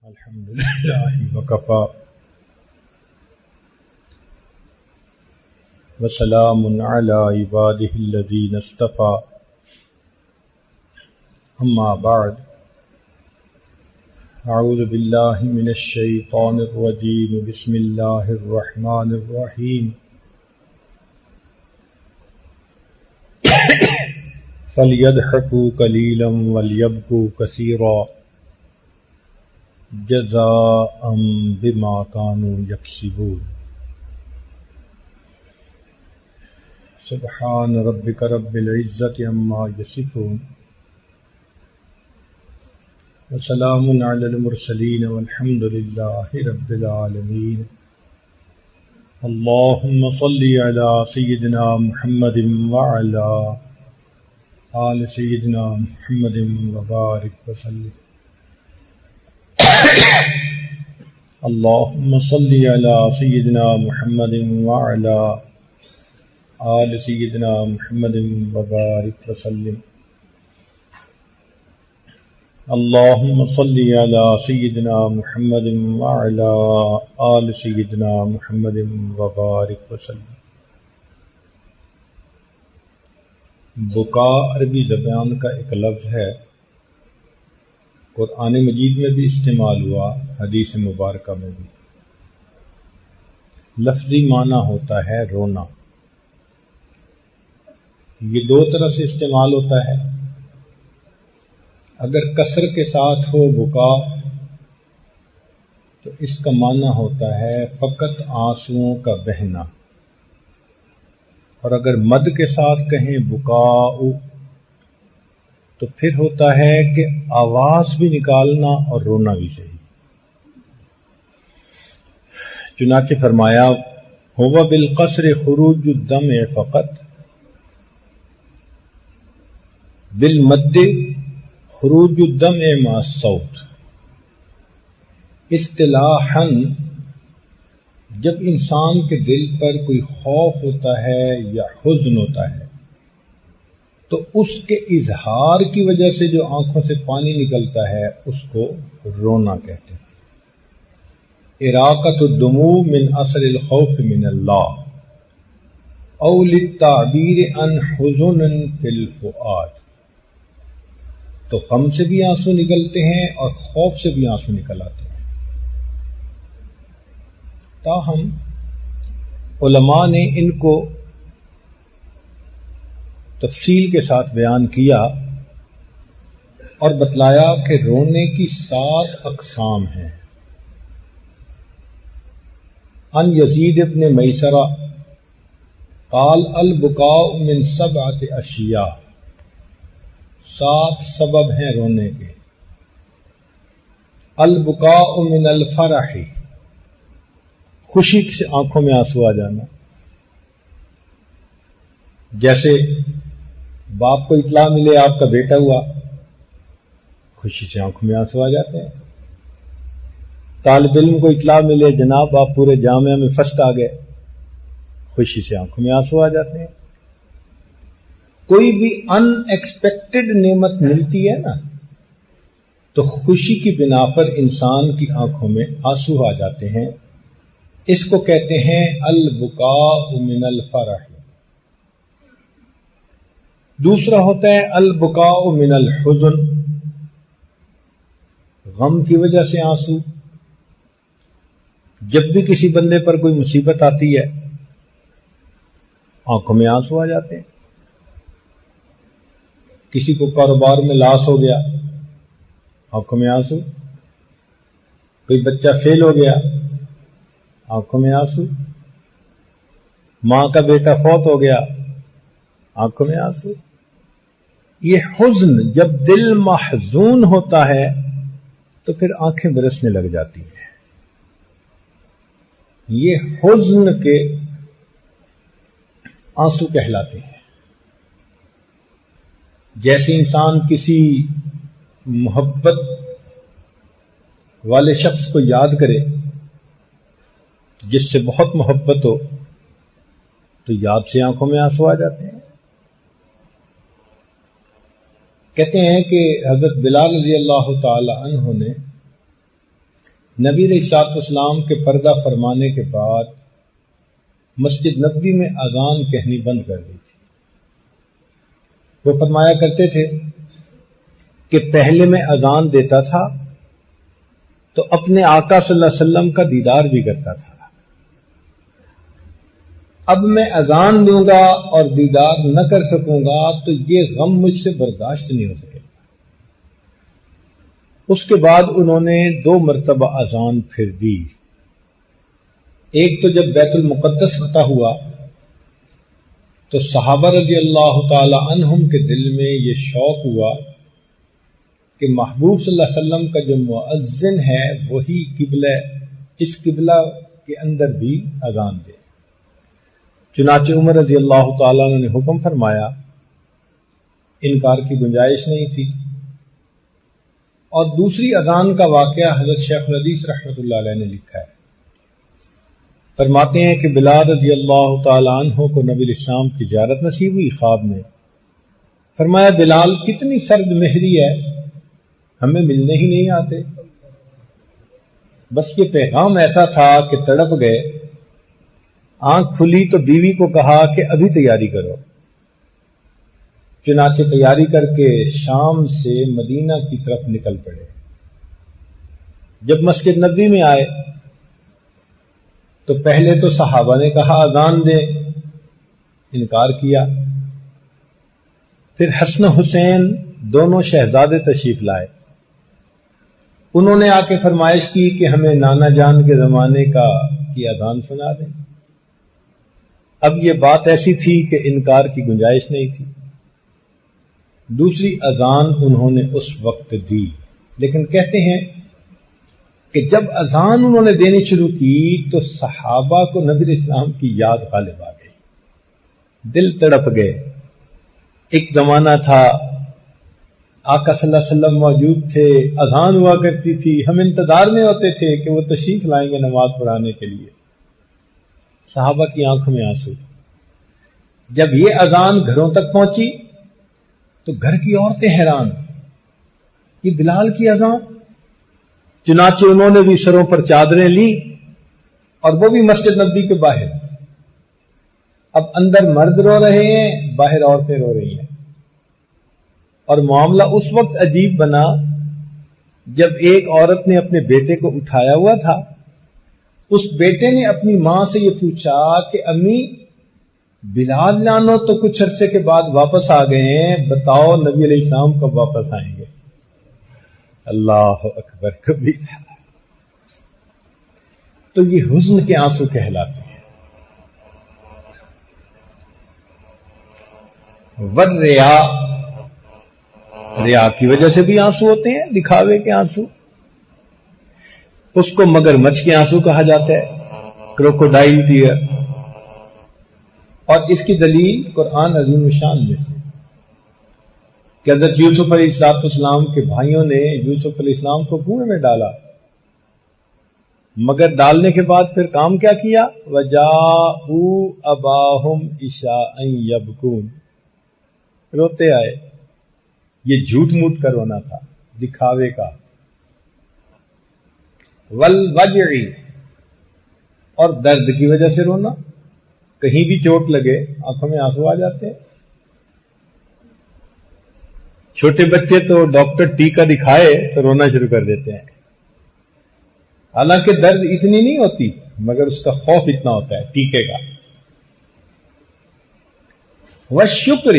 الحمد لله وكفى وسلام على عباده الذين اصطفى أما بعد أعوذ بالله من الشيطان الرجيم بسم الله الرحمن الرحيم فليضحكوا قليلا وليبكوا كثيرا جزاء بما كانوا يكسبون سبحان ربك رب العزة عما يصفون وسلام على المرسلين والحمد لله رب العالمين اللهم صل على سيدنا محمد وعلى آل سيدنا محمد وبارك وسلم اللهم صل على سيدنا محمد وعلى آل سيدنا محمد وبارك وسلم اللهم صل على سيدنا محمد وعلى آل سيدنا محمد وبارك وسلم. بکا عربی زبان کا ایک لفظ ہے، قرآن مجید میں بھی استعمال ہوا، حدیث مبارکہ میں بھی. لفظی معنی ہوتا ہے رونا. یہ دو طرح سے استعمال ہوتا ہے. اگر کسر کے ساتھ ہو بکا تو اس کا معنی ہوتا ہے فقط آنسوؤں کا بہنا، اور اگر مد کے ساتھ کہیں بکاؤ تو پھر ہوتا ہے کہ آواز بھی نکالنا اور رونا بھی چاہیے. چنانچہ فرمایا ہوا بالقصر خروج الدم فقط بالمد خروج الدم مع الصوت. اصطلاحاً جب انسان کے دل پر کوئی خوف ہوتا ہے یا حزن ہوتا ہے تو اس کے اظہار کی وجہ سے جو آنکھوں سے پانی نکلتا ہے اس کو رونا کہتے ہیں. اراقۃ الدموع من اثر الخوف من اللہ او للتعبیر عن حزن فی الفؤاد. تو غم سے بھی آنسو نکلتے ہیں اور خوف سے بھی آنسو نکل آتے ہیں. تاہم علماء نے ان کو تفصیل کے ساتھ بیان کیا اور بتلایا کہ رونے کی 7 اقسام ہیں. ان یزید ابن میسرہ قال البکاء من 7 اشیاء. 7 سبب ہیں رونے کے. البکاء من الفرح، خوشی سے آنکھوں میں آنسو آ جانا. جیسے باپ کو اطلاع ملے آپ کا بیٹا ہوا، خوشی سے آنکھوں میں آنسو آ جاتے ہیں. طالب علم کو اطلاع ملے جناب آپ پورے جامعہ میں فرسٹ آ گئے، خوشی سے آنکھوں میں آنسو آ جاتے ہیں. کوئی بھی ان ایکسپیکٹڈ نعمت ملتی ہے نا تو خوشی کی بنا پر انسان کی آنکھوں میں آنسو آ جاتے ہیں. اس کو کہتے ہیں البکاء من الفرح. دوسرا ہوتا ہے البکاء من الحزن، غم کی وجہ سے آنسو. جب بھی کسی بندے پر کوئی مصیبت آتی ہے آنکھوں میں آنسو آ جاتے ہیں. کسی کو کاروبار میں لاس ہو گیا آنکھوں میں آنسو. کوئی بچہ فیل ہو گیا آنکھوں میں آنسو. ماں کا بیٹا فوت ہو گیا آنکھوں میں آنسو. یہ حزن، جب دل محزون ہوتا ہے تو پھر آنکھیں برسنے لگ جاتی ہیں. یہ حزن کے آنسو کہلاتے ہیں. جیسے انسان کسی محبت والے شخص کو یاد کرے، جس سے بہت محبت ہو، تو یاد سے آنکھوں میں آنسو آ جاتے ہیں. کہتے ہیں کہ حضرت بلال رضی اللہ تعالی عنہ نے نبی علیہ الصلوۃ والسلام کے پردہ فرمانے کے بعد مسجد نبوی میں اذان کہنی بند کر دی تھی۔ وہ فرمایا کرتے تھے کہ پہلے میں اذان دیتا تھا تو اپنے آقا صلی اللہ علیہ وسلم کا دیدار بھی کرتا تھا، اب میں اذان دوں گا اور دیدار نہ کر سکوں گا تو یہ غم مجھ سے برداشت نہیں ہو سکے گا۔ اس کے بعد انہوں نے 2 مرتبہ اذان پھر دی۔ ایک تو جب بیت المقدس فتح ہوا تو صحابہ رضی اللہ تعالی عنہم کے دل میں یہ شوق ہوا کہ محبوب صلی اللہ علیہ وسلم کا جو مؤذن ہے وہی قبلہ، اس قبلہ کے اندر بھی اذان دے۔ چنانچہ عمر رضی اللہ تعالیٰ عنہ نے حکم فرمایا، انکار کی گنجائش نہیں تھی۔ اور دوسری اذان کا واقعہ حضرت شیخ الحدیث رحمۃ اللہ علیہ نے لکھا ہے۔ فرماتے ہیں کہ بلال رضی اللہ تعالیٰ عنہ کو نبی الاسلام کی زیارت نصیب ہوئی خواب میں۔ فرمایا بلال کتنی سرد مہری ہے، ہمیں ملنے ہی نہیں آتے۔ بس یہ پیغام ایسا تھا کہ تڑپ گئے۔ آنکھ کھلی تو بیوی کو کہا کہ ابھی تیاری کرو۔ چنانچہ تیاری کر کے شام سے مدینہ کی طرف نکل پڑے۔ جب مسجد نبوی میں آئے تو پہلے تو صحابہ نے کہا اذان دے، انکار کیا۔ پھر حسن حسین دونوں شہزادے تشریف لائے، انہوں نے آ کے فرمائش کی کہ ہمیں نانا جان کے زمانے کی اذان سنا دیں۔ اب یہ بات ایسی تھی کہ انکار کی گنجائش نہیں تھی۔ دوسری اذان انہوں نے اس وقت دی، لیکن کہتے ہیں کہ جب اذان انہوں نے دینی شروع کی تو صحابہ کو نبی اسلام کی یاد غالب آ گئی، دل تڑپ گئے۔ ایک زمانہ تھا آقا صلی اللہ علیہ وسلم موجود تھے، اذان ہوا کرتی تھی، ہم انتظار میں ہوتے تھے کہ وہ تشریف لائیں گے نماز پڑھانے کے لیے۔ صحابہ کی آنکھوں میں آنسو۔ جب یہ اذان گھروں تک پہنچی تو گھر کی عورتیں حیران، یہ بلال کی اذان؟ چنانچہ انہوں نے بھی سروں پر چادریں لی اور وہ بھی مسجد نبوی کے باہر۔ اب اندر مرد رو رہے ہیں، باہر عورتیں رو رہی ہیں۔ اور معاملہ اس وقت عجیب بنا جب ایک عورت نے اپنے بیٹے کو اٹھایا ہوا تھا، اس بیٹے نے اپنی ماں سے یہ پوچھا کہ امی بلال جانو تو کچھ عرصے کے بعد واپس آ گئے ہیں، بتاؤ نبی علیہ السلام کب واپس آئیں گے؟ اللہ اکبر کبیر۔ تو یہ حزن کے آنسو کہلاتے ہیں۔ والریا، ریا کی وجہ سے بھی آنسو ہوتے ہیں، دکھاوے کے آنسو۔ اس کو مگر مچھ کے آنسو کہا جاتا ہے، کروکوڈائل ٹیئر۔ اور اس کی دلیل قرآن عظیم الشان میں سے کہ حضرت یوسف علیہ السلام کے بھائیوں نے یوسف علیہ السلام کو کنویں میں ڈالا، مگر ڈالنے کے بعد پھر کام کیا کیا؟ وَجَاءُوا أَبَاهُمْ عِشَاءً يَبْكُونَ، روتے آئے۔ یہ جھوٹ موٹ کا رونا تھا، دکھاوے کا۔ والوجع، اور درد کی وجہ سے رونا، کہیں بھی چوٹ لگے آنکھوں میں آنسو آ جاتے ہیں۔ چھوٹے بچے تو ڈاکٹر ٹیکا دکھائے تو رونا شروع کر دیتے ہیں، حالانکہ درد اتنی نہیں ہوتی مگر اس کا خوف اتنا ہوتا ہے ٹیکے کا۔ والشکر،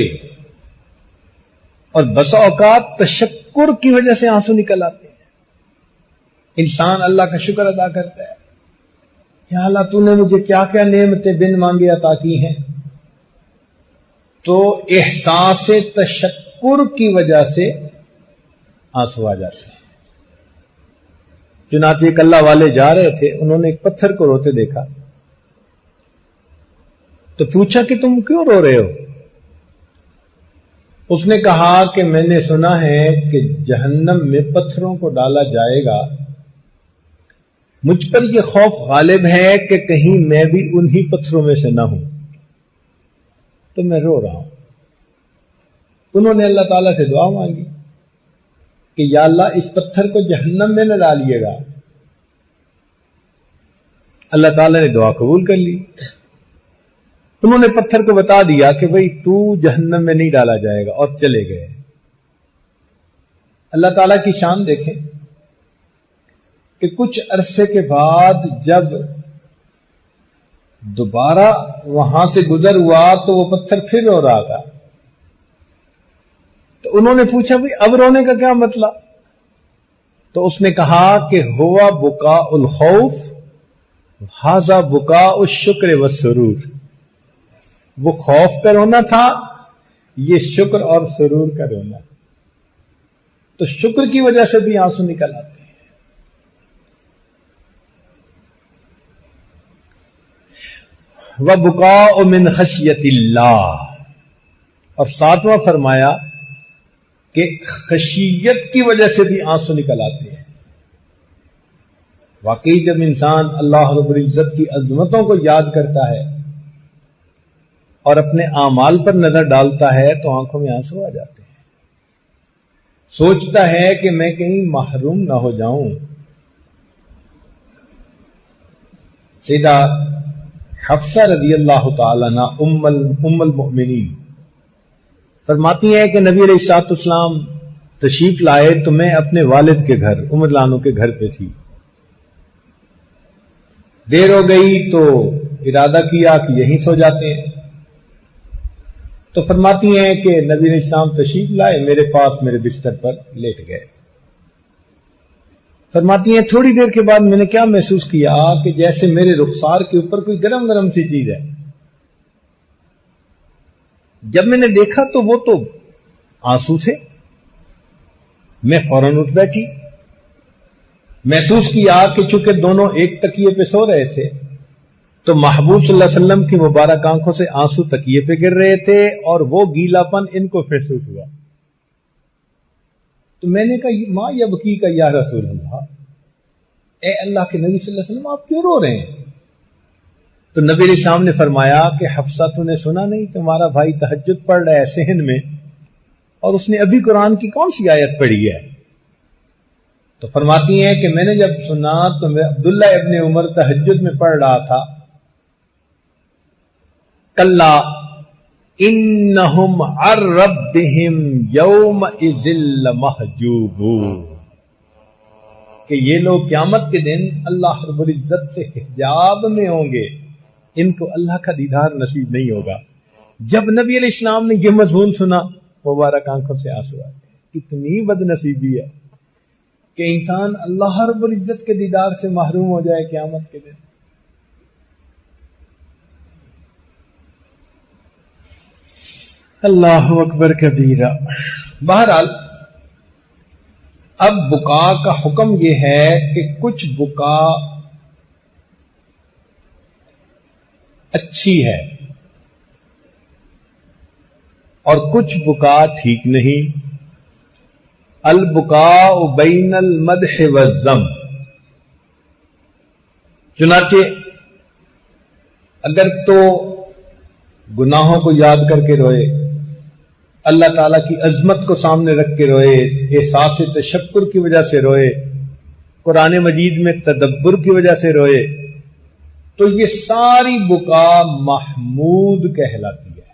اور بسا اوقات تشکر کی وجہ سے آنسو نکل آتے ہیں۔ انسان اللہ کا شکر ادا کرتا ہے، یا اللہ تو نے مجھے کیا کیا نعمتیں بن مانگے عطا کی ہیں، تو احساس تشکر کی وجہ سے آنسو آ جاتے ہیں۔ چنانچہ ایک اللہ والے جا رہے تھے، انہوں نے ایک پتھر کو روتے دیکھا تو پوچھا کہ تم کیوں رو رہے ہو؟ اس نے کہا کہ میں نے سنا ہے کہ جہنم میں پتھروں کو ڈالا جائے گا، مجھ پر یہ خوف غالب ہے کہ کہیں میں بھی انہی پتھروں میں سے نہ ہوں، تو میں رو رہا ہوں۔ انہوں نے اللہ تعالیٰ سے دعا مانگی کہ یا اللہ اس پتھر کو جہنم میں نہ ڈالیے گا، اللہ تعالیٰ نے دعا قبول کر لی. انہوں نے پتھر کو بتا دیا کہ بھئی تو جہنم میں نہیں ڈالا جائے گا، اور چلے گئے. اللہ تعالیٰ کی شان دیکھیں کہ کچھ عرصے کے بعد جب دوبارہ وہاں سے گزر ہوا تو وہ پتھر پھر رو رہا تھا. تو انہوں نے پوچھا بھئی اب رونے کا کیا مطلب؟ تو اس نے کہا کہ ہوا بکاء الخوف ھذا بکاء الشکر والسرور. وہ خوف کا رونا تھا، یہ شکر اور سرور کا رونا. تو شکر کی وجہ سے بھی آنسو نکل آتے ہیں. وَبُكَاءُ مِنْ خَشْيَةِ اللَّهِ، اور ساتواں فرمایا کہ خشیت کی وجہ سے بھی آنسو نکل آتے ہیں. واقعی جب انسان اللہ رب العزت کی عظمتوں کو یاد کرتا ہے اور اپنے اعمال پر نظر ڈالتا ہے تو آنکھوں میں آنسو آ جاتے ہیں. سوچتا ہے کہ میں کہیں محروم نہ ہو جاؤں. سیدہ حفصہ رضی اللہ تعالی عنہ ام المؤمنین فرماتی ہیں کہ نبی علیہ الصلوۃ والسلام تشریف لائے تو میں اپنے والد کے گھر ام لانو کے گھر پہ تھی. دیر ہو گئی تو ارادہ کیا کہ یہیں سو جاتے ہیں. تو فرماتی ہیں کہ نبی علیہ السلام تشریف لائے، میرے پاس میرے بستر پر لیٹ گئے. فرماتی ہیں تھوڑی دیر کے بعد میں نے کیا محسوس کیا کہ جیسے میرے رخسار کے اوپر کوئی گرم گرم سی چیز ہے. جب میں نے دیکھا تو وہ تو آنسو تھے. میں فوراً اٹھ بیٹھی. محسوس کیا کہ چونکہ دونوں ایک تکیے پہ سو رہے تھے تو محبوب صلی اللہ علیہ وسلم کی مبارک آنکھوں سے آنسو تکیے پہ گر رہے تھے اور وہ گیلا پن ان کو محسوس ہوا. تو میں نے کہا ماں یبکی کا یا رسول اللہ، اے اللہ کے نبی صلی اللہ علیہ وسلم آپ کیوں رو رہے ہیں؟ تو نبی علیہ السلام نے فرمایا کہ حفصہ تو نے سنا نہیں تمہارا بھائی تہجد پڑھ رہا ہے صحن میں اور اس نے ابھی قرآن کی کون سی آیت پڑھی ہے؟ تو فرماتی ہیں کہ میں نے جب سنا تو میں عبداللہ ابن عمر تہجد میں پڑھ رہا تھا کلا انہم عن ربہم یومئذ لمحجوبون، کہ یہ لوگ قیامت کے دن اللہ رب العزت سے حجاب میں ہوں گے، ان کو اللہ کا دیدار نصیب نہیں ہوگا. جب نبی علیہ السلام نے یہ مضمون سنا مبارک آنکھوں سے آنسو آ گئے. کتنی بد نصیبی ہے کہ انسان اللہ رب العزت کے دیدار سے محروم ہو جائے قیامت کے دن. اللہ اکبر کبیرہ. بہرحال اب بکا کا حکم یہ ہے کہ کچھ بکا اچھی ہے اور کچھ بکا ٹھیک نہیں. البکاء بین المدح والذم، چنانچہ اگر تو گناہوں کو یاد کر کے روئے، اللہ تعالیٰ کی عظمت کو سامنے رکھ کے روئے، احساس تشکر کی وجہ سے روئے، قرآن مجید میں تدبر کی وجہ سے روئے، تو یہ ساری بکا محمود کہلاتی ہے.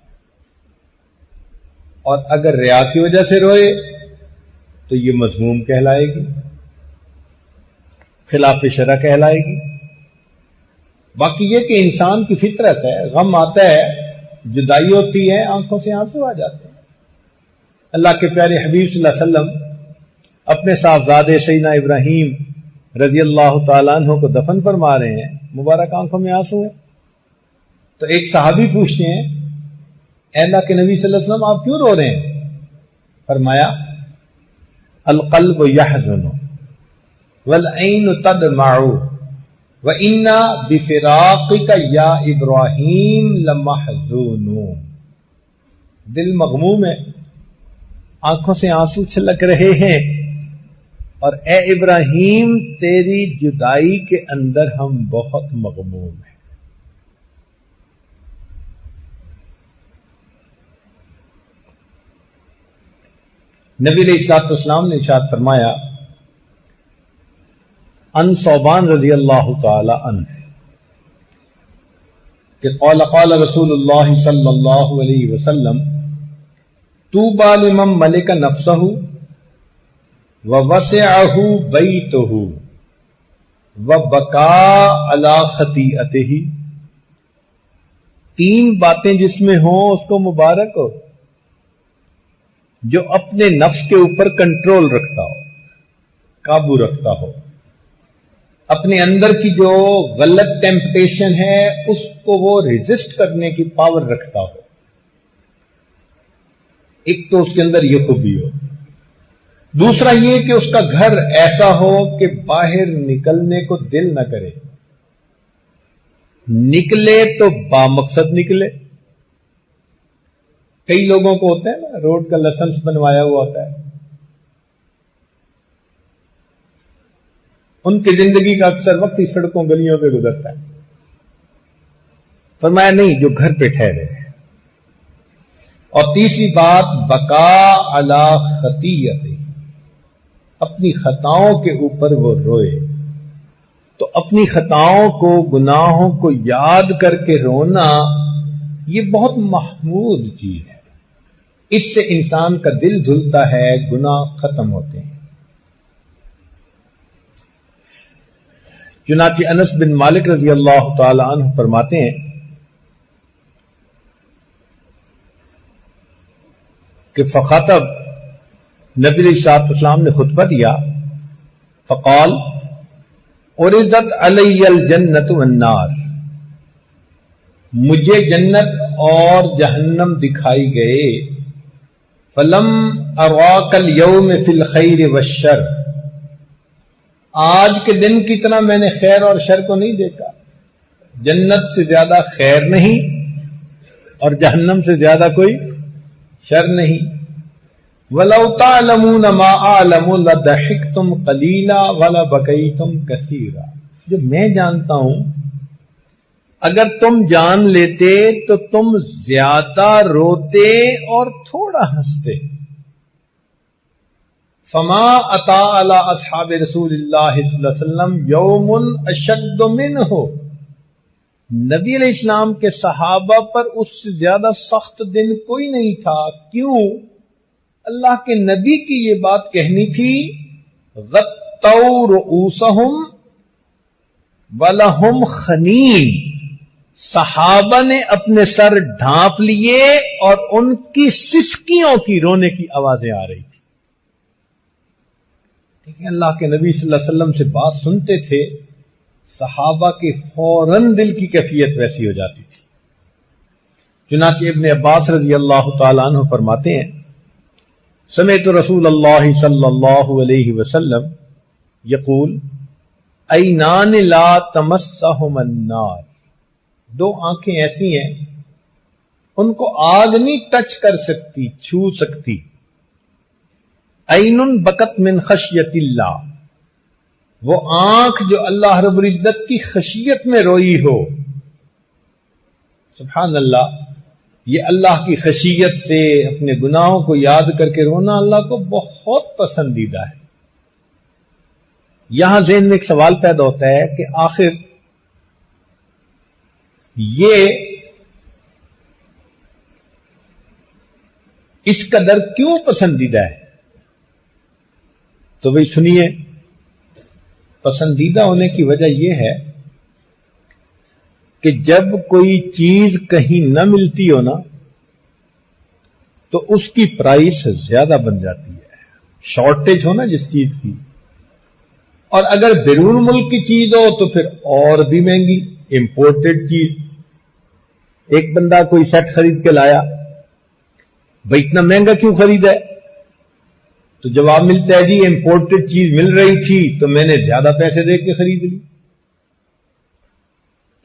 اور اگر ریا کی وجہ سے روئے تو یہ مذموم کہلائے گی، خلاف شرع کہلائے گی. باقی یہ کہ انسان کی فطرت ہے، غم آتا ہے، جدائی ہوتی ہے، آنکھوں سے آنسو آ جاتے ہیں. اللہ کے پیارے حبیب صلی اللہ علیہ وسلم اپنے صاحبزادے سیدنا ابراہیم رضی اللہ تعالیٰ عنہ کو دفن فرما رہے ہیں، مبارک آنکھوں میں آنسو ہیں. تو ایک صحابی پوچھتے ہیں اے اللہ کے نبی صلی اللہ علیہ وسلم آپ کیوں رو رہے ہیں؟ فرمایا القلب یحزن والعین تدمع وَإِنَّا بِفِرَاقِكَ یا ابراہیم لَمَحْزُونُونَ. دل مغموم ہے، آنکھوں سے آنسو چھلک رہے ہیں، اور اے ابراہیم تیری جدائی کے اندر ہم بہت مغموم ہیں. نبی علیہ الصلوۃ والسلام نے ارشاد فرمایا ان ثوبان رضی اللہ تعالی عنہ کہ قال رسول اللہ صلی اللہ علیہ وسلم طوبى لمن ملک نفسہ ووسعہ بیتہ وبکا علی خطیئتہ. تین باتیں جس میں ہوں اس کو مبارک ہو. جو اپنے نفس کے اوپر کنٹرول رکھتا ہو، قابو رکھتا ہو، اپنے اندر کی جو غلط ٹیمپٹیشن ہے اس کو وہ ریزسٹ کرنے کی پاور رکھتا ہو. ایک تو اس کے اندر یہ خوبی ہو. دوسرا یہ کہ اس کا گھر ایسا ہو کہ باہر نکلنے کو دل نہ کرے، نکلے تو بامقصد نکلے. کئی لوگوں کو ہوتا ہے نا، روڈ کا لائسنس بنوایا ہوا ہوتا ہے، ان کی زندگی کا اکثر وقت ہی سڑکوں گلیوں پہ گزرتا ہے. فرمایا نہیں، جو گھر پہ ٹھہرے. اور تیسری بات بقا علی خطیئتہ، اپنی خطاؤں کے اوپر وہ روئے. تو اپنی خطاؤں کو، گناہوں کو یاد کر کے رونا یہ بہت محمود چیز ہے. اس سے انسان کا دل دھلتا ہے، گناہ ختم ہوتے ہیں. چنانچہ انس بن مالک رضی اللہ تعالی عنہ فرماتے ہیں کہ فخطب، نبی علیہ الصلوۃ والسلام نے خطبہ دیا. فقال عرضت علی الجنت والنار، مجھے جنت اور جہنم دکھائی گئے. فلم اراک اليوم فی الخیر والشر، آج کے دن کی طرح میں نے خیر اور شر کو نہیں دیکھا. جنت سے زیادہ خیر نہیں اور جہنم سے زیادہ کوئی شر نہیں. وَلَوْ تَعْلَمُونَ مَا أَعْلَمُ لَضَحِكْتُمْ قَلِيلًا وَلَبَكَيْتُمْ كَثِيرًا. جو میں جانتا ہوں اگر تم جان لیتے تو تم زیادہ روتے اور تھوڑا ہنستے. فما اتا علی اصحاب رسول اللہ صلی اللہ علیہ وسلم یوم اشد منہ، نبی علیہ السلام کے صحابہ پر اس سے زیادہ سخت دن کوئی نہیں تھا. کیوں؟ اللہ کے نبی کی یہ بات کہنی تھی، غطوا رؤوسہم ولہم خنین. صحابہ نے اپنے سر ڈھانپ لیے اور ان کی سسکیوں کی رونے کی آوازیں آ رہی تھی. دیکھیں اللہ کے نبی صلی اللہ علیہ وسلم سے بات سنتے تھے، صحابہ کے فوراً دل کی کیفیت ویسی ہو جاتی تھی. چنانچہ ابن عباس رضی اللہ تعالیٰ عنہ فرماتے ہیں سمعت رسول اللہ صلی اللہ علیہ وسلم یقول عینان لا تمسہم النار، دو آنکھیں ایسی ہیں ان کو آگ نہیں ٹچ کر سکتی، چھو سکتی. عین بکت من خشیت اللہ، وہ آنکھ جو اللہ رب العزت کی خشیت میں روئی ہو. سبحان اللہ، یہ اللہ کی خشیت سے اپنے گناہوں کو یاد کر کے رونا اللہ کو بہت پسندیدہ ہے. یہاں ذہن میں ایک سوال پیدا ہوتا ہے کہ آخر یہ اس قدر کیوں پسندیدہ ہے؟ تو بھئی سنیے، پسندیدہ ہونے کی وجہ یہ ہے کہ جب کوئی چیز کہیں نہ ملتی ہو نا تو اس کی پرائس زیادہ بن جاتی ہے. شارٹیج ہو نا جس چیز کی، اور اگر بیرون ملک کی چیز ہو تو پھر اور بھی مہنگی، امپورٹڈ چیز. ایک بندہ کوئی سیٹ خرید کے لایا، بھئی اتنا مہنگا کیوں خریدا ہے؟ تو جواب ملتا ہے جی امپورٹڈ چیز مل رہی تھی تو میں نے زیادہ پیسے دے کے خرید لی.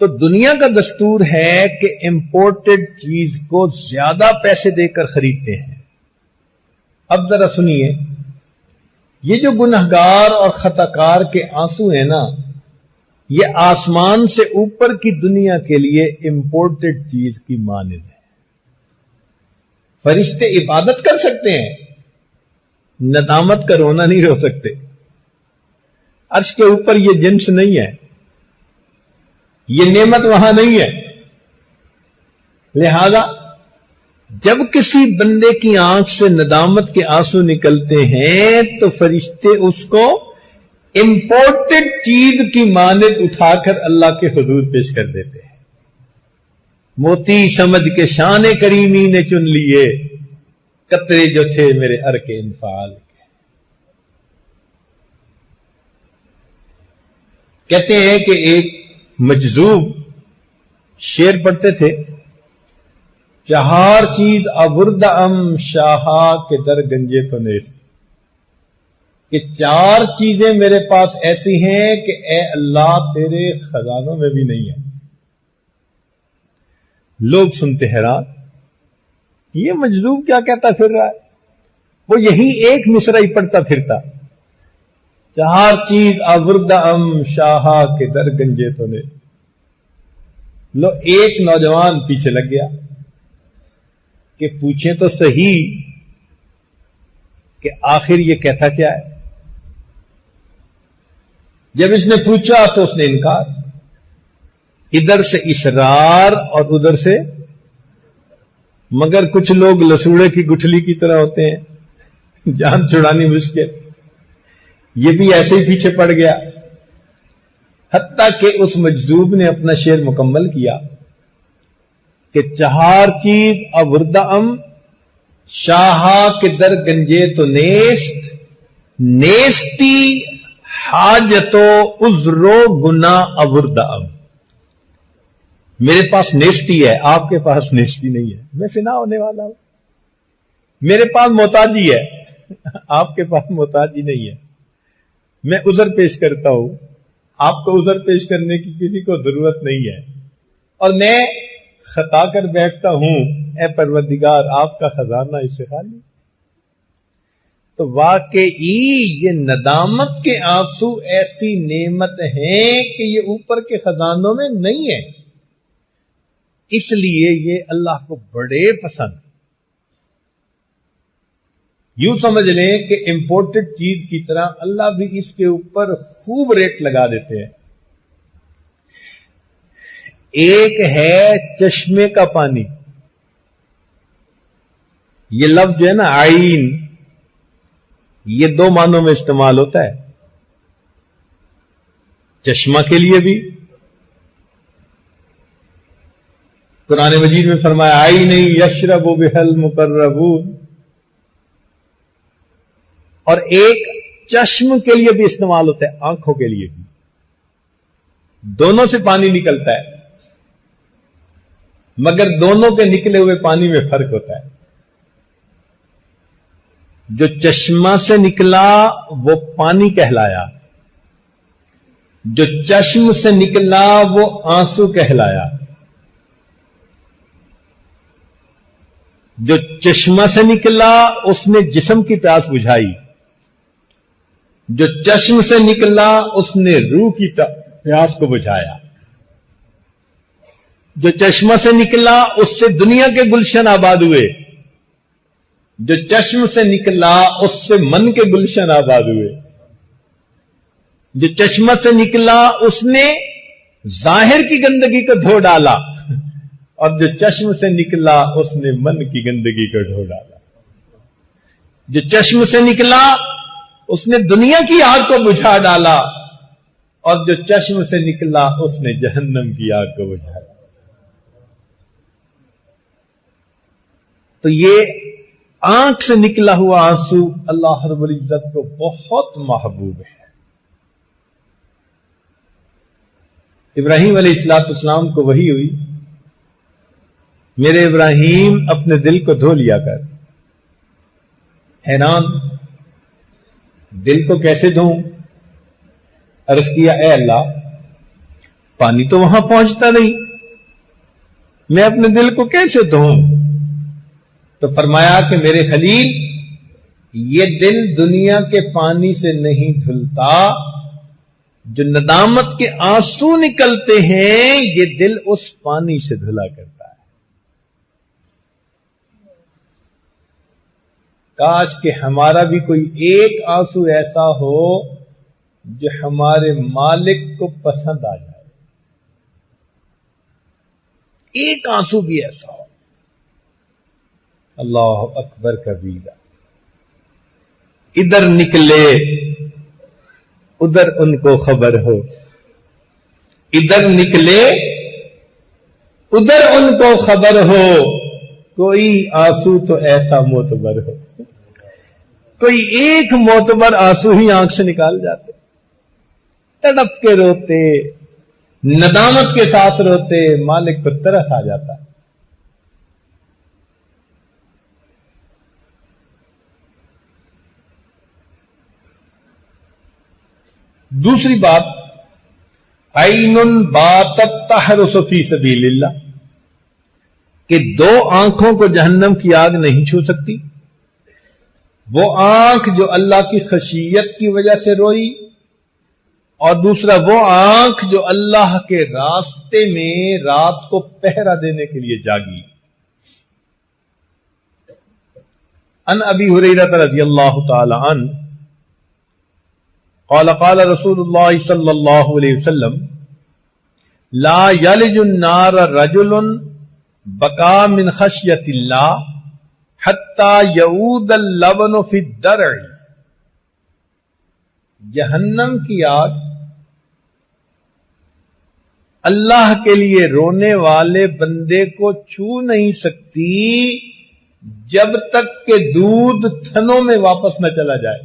تو دنیا کا دستور ہے کہ امپورٹڈ چیز کو زیادہ پیسے دے کر خریدتے ہیں. اب ذرا سنیے، یہ جو گنہگار اور خطاکار کے آنسو ہیں نا، یہ آسمان سے اوپر کی دنیا کے لیے امپورٹڈ چیز کی مانند ہے. فرشتے عبادت کر سکتے ہیں، ندامت کا رونا نہیں رو سکتے. عرش کے اوپر یہ جنس نہیں ہے، یہ نعمت وہاں نہیں ہے. لہذا جب کسی بندے کی آنکھ سے ندامت کے آنسو نکلتے ہیں تو فرشتے اس کو امپورٹڈ چیز کی مانند اٹھا کر اللہ کے حضور پیش کر دیتے ہیں. موتی سمجھ کے شان کریمی نے چن لیے قطرے جو تھے میرے ارک انفعال کے. کہتے ہیں کہ ایک مجذوب شعر پڑھتے تھے، چہار چیز ابرد ام شاہا کے در گنجے تو نیست، کہ چار چیزیں میرے پاس ایسی ہیں کہ اے اللہ تیرے خزانوں میں بھی نہیں ہیں. لوگ سنتے حیران، یہ مجذوب کیا کہتا پھر رہا ہے؟ وہ یہی ایک مصرع ہی پڑھتا پھرتا، چہار چیز ابرد ام شاہا کے در گنجے تو نیست. لو ایک نوجوان پیچھے لگ گیا کہ پوچھیں تو صحیح کہ آخر یہ کہتا کیا ہے. جب اس نے پوچھا تو اس نے انکار، ادھر سے اصرار اور ادھر سے، مگر کچھ لوگ لسوڑے کی گٹھلی کی طرح ہوتے ہیں، جان چھڑانی مشکل. یہ بھی ایسے ہی پیچھے پڑ گیا، حتیٰ کہ اس مجذوب نے اپنا شعر مکمل کیا کہ چہار چیز ابرد ام شاہا کے در گنجے تو نیست، نیستی حاجتو عذرو گناہ ابرد ام. میرے پاس نیستی ہے، آپ کے پاس نیستی نہیں ہے. میں فنا ہونے والا ہوں، میرے پاس محتاجی ہے، آپ کے پاس محتاجی نہیں ہے. میں عذر پیش کرتا ہوں، آپ کو عذر پیش کرنے کی کسی کو ضرورت نہیں ہے. اور میں خطا کر بیٹھتا ہوں، اے پروردگار آپ کا خزانہ اس سے خالی. تو واقعی یہ ندامت کے آنسو ایسی نعمت ہیں کہ یہ اوپر کے خزانوں میں نہیں ہے، اس لیے یہ اللہ کو بڑے پسند. یوں سمجھ لیں کہ امپورٹڈ چیز کی طرح اللہ بھی اس کے اوپر خوب ریٹ لگا دیتے ہیں. ایک ہے چشمے کا پانی، یہ لفظ جو ہے نا عین، یہ دو معنوں میں استعمال ہوتا ہے. چشمہ کے لیے بھی قرآن مجید میں فرمایا عین یشرب بہا المقربون، اور ایک چشم کے لیے بھی استعمال ہوتا ہے، آنکھوں کے لیے بھی. دونوں سے پانی نکلتا ہے، مگر دونوں کے نکلے ہوئے پانی میں فرق ہوتا ہے. جو چشمہ سے نکلا وہ پانی کہلایا، جو چشم سے نکلا وہ آنسو کہلایا. جو چشمہ سے نکلا اس نے جسم کی پیاس بجھائی، جو چشم سے نکلا اس نے روح کی پیاس کو بجھایا. جو چشمہ سے نکلا اس سے دنیا کے گلشن آباد ہوئے، جو چشم سے نکلا اس سے من کے گلشن آباد ہوئے. جو چشمہ سے نکلا اس نے ظاہر کی گندگی کو دھو ڈالا، اور جو چشم سے نکلا اس نے من کی گندگی کو دھو ڈالا. جو چشم سے نکلا اس نے دنیا کی آگ کو بجھا ڈالا، اور جو چشم سے نکلا اس نے جہنم کی آگ کو بجھا ڈالا. تو یہ آنکھ سے نکلا ہوا آنسو اللہ رب العزت کو بہت محبوب ہے. ابراہیم علیہ الصلوۃ والسلام کو وحی ہوئی، میرے ابراہیم اپنے دل کو دھو لیا کر. حیران، دل کو کیسے دھوں؟ عرض کیا اے اللہ پانی تو وہاں پہنچتا نہیں، میں اپنے دل کو کیسے دھوں؟ تو فرمایا کہ میرے خلیل یہ دل دنیا کے پانی سے نہیں دھلتا، جو ندامت کے آنسو نکلتے ہیں یہ دل اس پانی سے دھلا کرتا ہے. کاش کہ ہمارا بھی کوئی ایک آنسو ایسا ہو جو ہمارے مالک کو پسند آ جائے. ایک آنسو بھی ایسا ہو. اللہ اکبر کبیرہ. ادھر نکلے ادھر ان کو خبر ہو، ادھر نکلے ادھر ان کو خبر ہو. کوئی آنسو تو ایسا معتبر ہو، کوئی ایک معتبر آنسو ہی آنکھ سے نکال جاتے، تڑپ کے روتے، ندامت کے ساتھ روتے، مالک پر ترس آ جاتا. دوسری بات، عین باتت تحرس فی سبیل اللہ، کہ دو آنکھوں کو جہنم کی آگ نہیں چھو سکتی. وہ آنکھ جو اللہ کی خشیت کی وجہ سے روئی، اور دوسرا وہ آنکھ جو اللہ کے راستے میں رات کو پہرا دینے کے لیے جاگی. ان ابی ہریرہ رضی اللہ تعالی عنہ قال قال رسول اللہ صلی اللہ علیہ وسلم لا یلج النار رجل بقا من خشیت اللہ حتی یعود اللبن فی الدرع. جہنم کی آگ اللہ کے لیے رونے والے بندے کو چھو نہیں سکتی جب تک کہ دودھ تھنوں میں واپس نہ چلا جائے.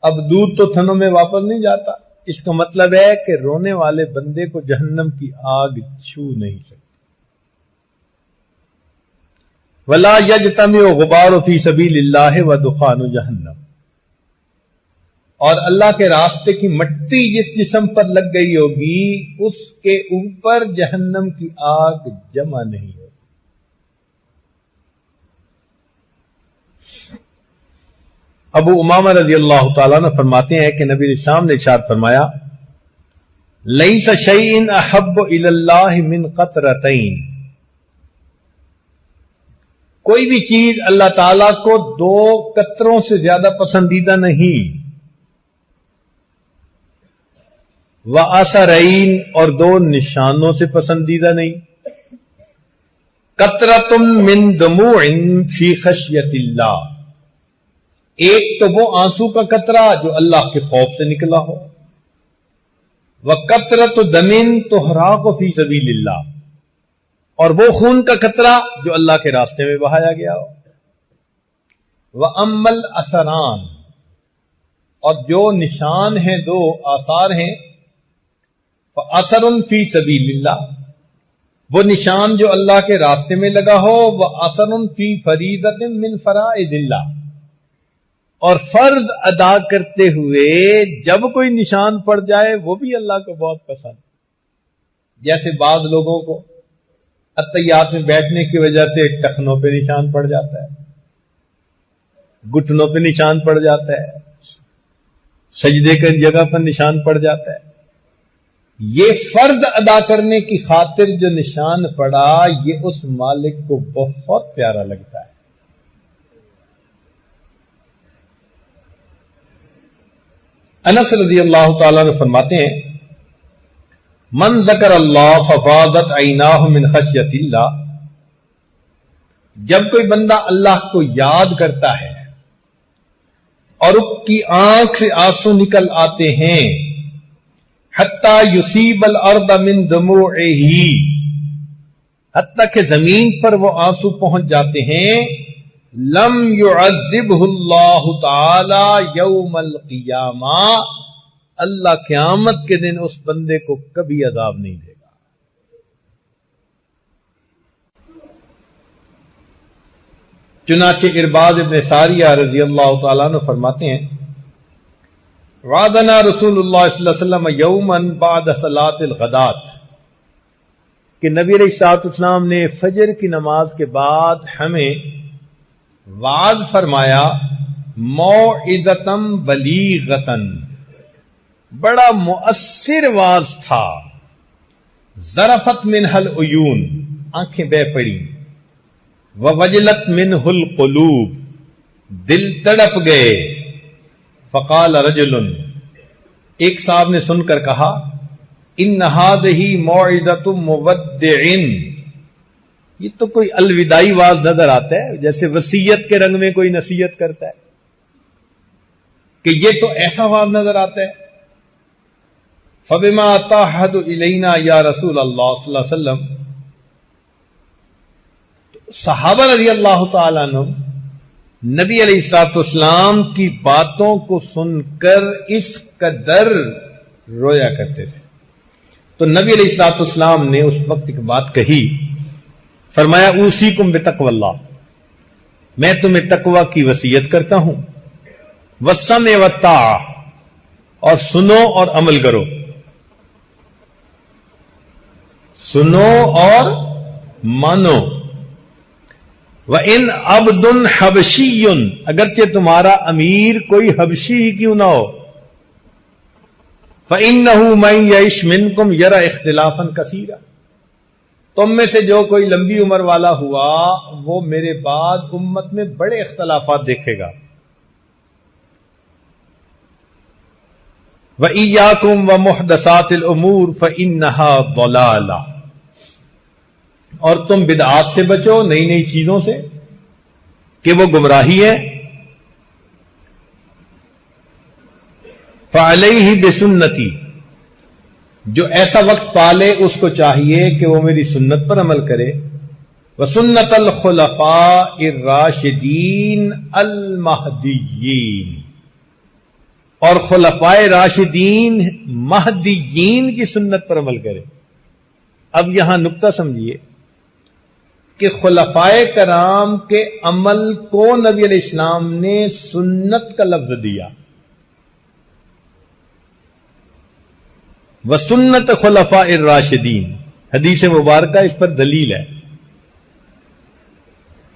اب دودھ تو تھنوں میں واپس نہیں جاتا، اس کا مطلب ہے کہ رونے والے بندے کو جہنم کی آگ چھو نہیں سکتی. ولا یجتمع غبار فی سبیل اللہ ودخان جہنم، اور اللہ کے راستے کی مٹی جس جسم پر لگ گئی ہوگی اس کے اوپر جہنم کی آگ جمع نہیں ہوگی. ابو امامہ رضی اللہ تعالیٰ نے فرماتے ہیں کہ نبی اسلام نے ارشاد فرمایا لیس شیء احب الی اللہ من قطرتین، کوئی بھی چیز اللہ تعالیٰ کو دو قطروں سے زیادہ پسندیدہ نہیں. وَأَثَرَيْن، اور دو نشانوں سے پسندیدہ نہیں. قطرۃ من دموع فی خشیت اللہ، ایک تو وہ آنسو کا قطرہ جو اللہ کے خوف سے نکلا ہو. وَقَطْرَةُ دَمٍ تُحْرَقُ فِي سَبِيلِ اللَّهِ، اور وہ خون کا قطرہ جو اللہ کے راستے میں بہایا گیا ہو. وَأَمَّا الْأَثَرَانِ، اور جو نشان ہیں، دو آثار ہیں، فَأَثَرٌ فِي سَبِيلِ اللَّهِ، وہ نشان جو اللہ کے راستے میں لگا ہو. وَأَثَرٌ فِي فَرِيضَةٍ مِّن فَرَائِضِ اللَّهِ، اور فرض ادا کرتے ہوئے جب کوئی نشان پڑ جائے وہ بھی اللہ کو بہت پسند. جیسے بعض لوگوں کو اتحیات میں بیٹھنے کی وجہ سے ٹخنوں پہ نشان پڑ جاتا ہے، گھٹنوں پہ نشان پڑ جاتا ہے، سجدے کی جگہ پر نشان پڑ جاتا ہے. یہ فرض ادا کرنے کی خاطر جو نشان پڑا، یہ اس مالک کو بہت پیارا لگتا ہے. انس رضی اللہ تعالیٰ نے فرماتے ہیں من ذکر اللہ ففاضت عیناہ من خشیت اللہ، جب کوئی بندہ اللہ کو یاد کرتا ہے اور اس کی آنکھ سے آنسو نکل آتے ہیں، حتی یصیب الارض من دموعہ، حتی کہ زمین پر وہ آنسو پہنچ جاتے ہیں. لم يعذبہ اللہ تعالی یوم القیامہ، اللہ قیامت کے دن اس بندے کو کبھی عذاب نہیں دے گا. چنانچہ ارباز ابن ساریہ رضی اللہ تعالیٰ عنہ فرماتے ہیں وعدنا رسول اللہ صلی اللہ علیہ وسلم یوما بعد صلاۃ الغداۃ، کہ نبی علیہ الصلوۃ والسلام نے فجر کی نماز کے بعد ہمیں وعظ فرمایا، موعظۃ بلیغۃ، بڑا مؤثر وعظ تھا. ذرفت منہ العیون، آنکھیں بہ پڑی. ووجلت منہ القلوب، دل تڑپ گئے. فقال رجل، ایک صاحب نے سن کر کہا ان ھذہ موعظۃ مودع، یہ تو کوئی الوداعی واز نظر آتا ہے، جیسے وصیت کے رنگ میں کوئی نصیحت کرتا ہے، کہ یہ تو ایسا واز نظر آتا ہے۔ فبما تعہد الینا یا رسول اللہ صلی اللہ علیہ وسلم، صحابہ رضی اللہ تعالیٰ عنہ نبی علیہ الصلوۃ والسلام کی باتوں کو سن کر اس قدر رویا کرتے تھے۔ تو نبی علیہ الصلوۃ والسلام نے اس وقت ایک بات کہی، فرمایا اوصیکم بتقوی اللہ، میں تمہیں تقوی کی وصیت کرتا ہوں، والسمع والطاعہ، اور سنو اور عمل کرو، سنو اور مانو، وَإِنْ عَبْدٌ حَبْشِيٌّ، اگرچہ تمہارا امیر کوئی حبشی ہی کیوں نہ ہو، فَإِنَّهُ مَن يَعِشْ مِنْكُمْ يَرَى اخْتِلَافًا كَثِيرًا، تم میں سے جو کوئی لمبی عمر والا ہوا وہ میرے بعد امت میں بڑے اختلافات دیکھے گا۔ وَإِيَّاكُمْ وَمُحْدَثَاتِ الْأُمُورِ فَإِنَّهَا ضَلَالَةٌ، اور تم بدعات سے بچو، نئی نئی چیزوں سے، کہ وہ گمراہی ہے۔ فعلیہ بسنتی، جو ایسا وقت پالے اس کو چاہیے کہ وہ میری سنت پر عمل کرے، وسنت الخلفاء الراشدین المہدیین، اور خلفائے راشدین مہدیین کی سنت پر عمل کرے۔ اب یہاں نقطہ سمجھیے کہ خلفائے کرام کے عمل کو نبی علیہ السلام نے سنت کا لفظ دیا، وسنت خلفاء الراشدین، حدیث مبارکہ اس پر دلیل ہے۔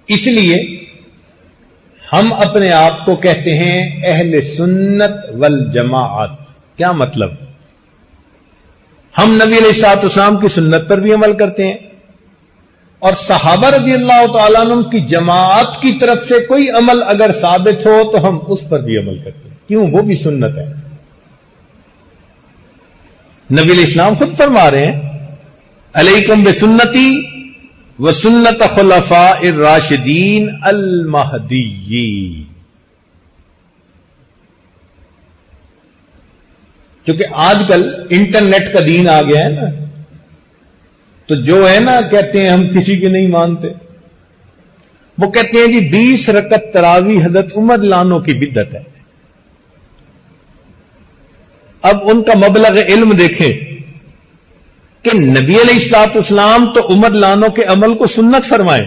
اس لیے ہم اپنے آپ کو کہتے ہیں اہل سنت والجماعت۔ کیا مطلب؟ ہم نبی علیہ الصلوۃ والسلام کی سنت پر بھی عمل کرتے ہیں، اور صحابہ رضی اللہ تعالیٰ عنہ کی جماعت کی طرف سے کوئی عمل اگر ثابت ہو تو ہم اس پر بھی عمل کرتے ہیں، کیوں؟ وہ بھی سنت ہے۔ نبی علیہ السلام خود فرما رہے ہیں علیکم بسنتی وسنت خلفاء الراشدین المہدیین، کیونکہ آج کل انٹرنیٹ کا دین آ گیا ہے نا، تو جو ہے نا کہتے ہیں ہم کسی کی نہیں مانتے، وہ کہتے ہیں جی 20 رکعت تراویح حضرت عمر لانو کی بدعت ہے۔ اب ان کا مبلغ علم دیکھیں کہ نبی علیہ الصلوۃ والسلام تو عمر لانو کے عمل کو سنت فرمائے،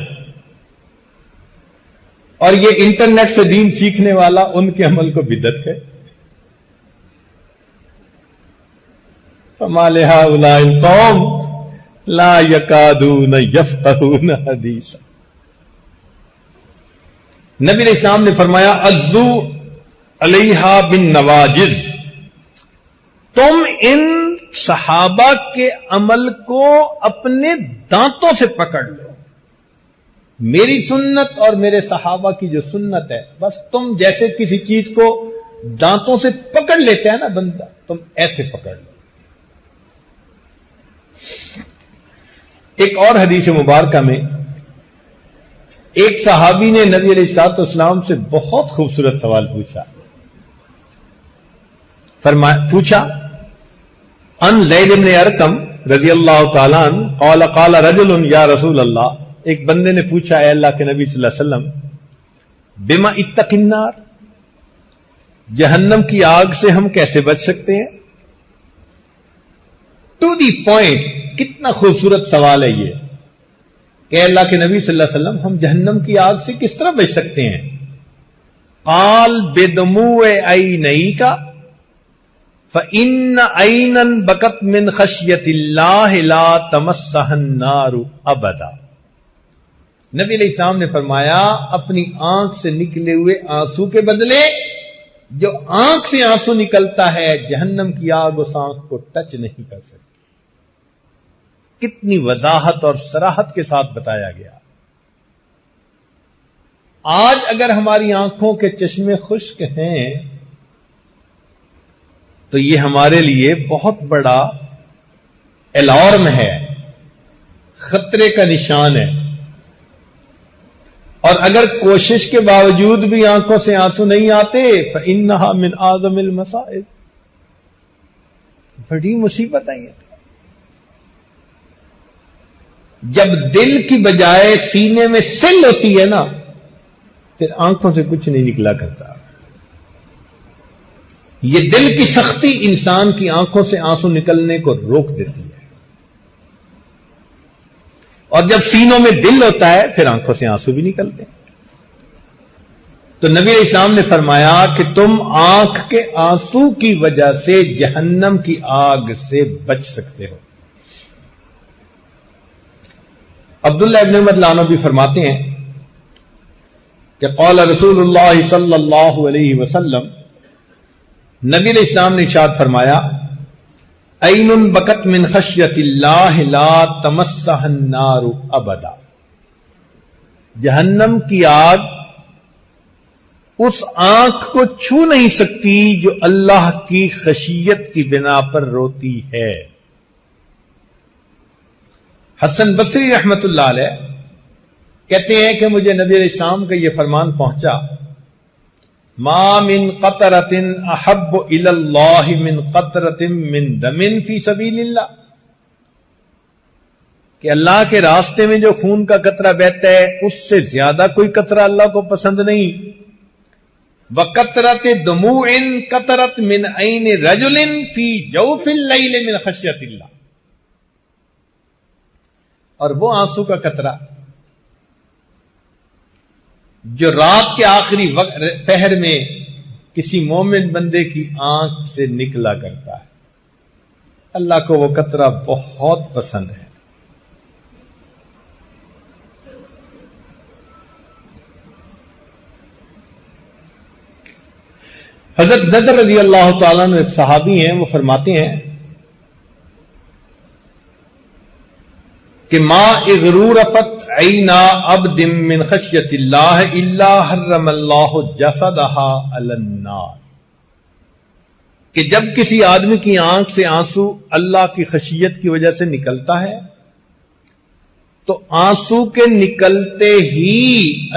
اور یہ انٹرنیٹ سے دین سیکھنے والا ان کے عمل کو بدعت ہے۔ فما لہؤلاء القوم لا یکادون یفقہون حدیثا، نبی علیہ السلام نے فرمایا عزو علیہا بالنواجذ، تم ان صحابہ کے عمل کو اپنے دانتوں سے پکڑ لو، میری سنت اور میرے صحابہ کی جو سنت ہے، بس تم جیسے کسی چیز کو دانتوں سے پکڑ لیتے ہیں نا بندہ، تم ایسے پکڑ لو۔ ایک اور حدیث مبارکہ میں ایک صحابی نے نبی علیہ الصلوۃ والسلام سے بہت خوبصورت سوال پوچھا، پوچھا ان زید بن ارقم رضی اللہ تعالیٰ عنہ قال قال رجل یا رسول اللہ، ایک بندے نے پوچھا اے اللہ کے نبی صلی اللہ علیہ وسلم بما اتق النار، جہنم کی آگ سے ہم کیسے بچ سکتے ہیں؟ ٹو دی پوائنٹ، کتنا خوبصورت سوال ہے یہ کہ اللہ کے نبی صلی اللہ علیہ وسلم ہم جہنم کی آگ سے کس طرح بچ سکتے ہیں؟ قال بدموع عینیک فإن عینا بکت من خشیت اللہ لا تمسها النار ابدا، نبی علیہ السلام نے فرمایا اپنی آنکھ سے نکلے ہوئے آنسو کے بدلے جو آنکھ سے آنسو نکلتا ہے جہنم کی آگ اس آنکھ کو ٹچ نہیں کر سکتی۔ کتنی وضاحت اور صراحت کے ساتھ بتایا گیا۔ آج اگر ہماری آنکھوں کے چشمے خشک ہیں تو یہ ہمارے لیے بہت بڑا الارم ہے، خطرے کا نشان ہے. اور اگر کوشش کے باوجود بھی آنکھوں سے آنسو نہیں آتے فإنها من اعظم المصائب، بڑی مصیبت ہے. جب دل کی بجائے سینے میں سل ہوتی ہے نا، پھر آنکھوں سے کچھ نہیں نکلا کرتا. یہ دل کی سختی انسان کی آنکھوں سے آنسو نکلنے کو روک دیتی ہے. اور جب سینوں میں دل ہوتا ہے پھر آنکھوں سے آنسو بھی نکلتے ہیں. تو نبی علیہ السلام نے فرمایا کہ تم آنکھ کے آنسو کی وجہ سے جہنم کی آگ سے بچ سکتے ہو. عبداللہ ابن عمر رضی اللہ عنہ بھی فرماتے ہیں کہ قال رسول اللہ صلی اللہ علیہ وسلم، نبی علیہ السلام نے ارشاد فرمایا، عین بکت من خشیت اللہ لا تمسہ النار ابدا. جہنم کی آگ اس آنکھ کو چھو نہیں سکتی جو اللہ کی خشیت کی بنا پر روتی ہے. حسن بصری رحمت اللہ علیہ کہتے ہیں کہ مجھے نبی علیہ السلام کا یہ فرمان پہنچا، ما من قطرۃ احب الی اللہ من قطرۃ من دم فی سبیل اللہ، کہ اللہ کے راستے میں جو خون کا قطرہ بہتا ہے اس سے زیادہ کوئی قطرہ اللہ کو پسند نہیں. وقطرۃ دموع قطرت من عین رجل فی جوف اللیل من خشیۃ اللہ، اور وہ آنسو کا قطرہ جو رات کے آخری پہر میں کسی مومن بندے کی آنکھ سے نکلا کرتا ہے، اللہ کو وہ قطرہ بہت پسند ہے. حضرت نذر رضی اللہ تعالیٰ عنہ ایک صحابی ہیں، وہ فرماتے ہیں کہ ما اغرورفت عینا عبد من خشیت اللہ الا حرم اللہ جسدها علی النار، کہ جب کسی آدمی کی آنکھ سے آنسو اللہ کی خشیت کی وجہ سے نکلتا ہے تو آنسو کے نکلتے ہی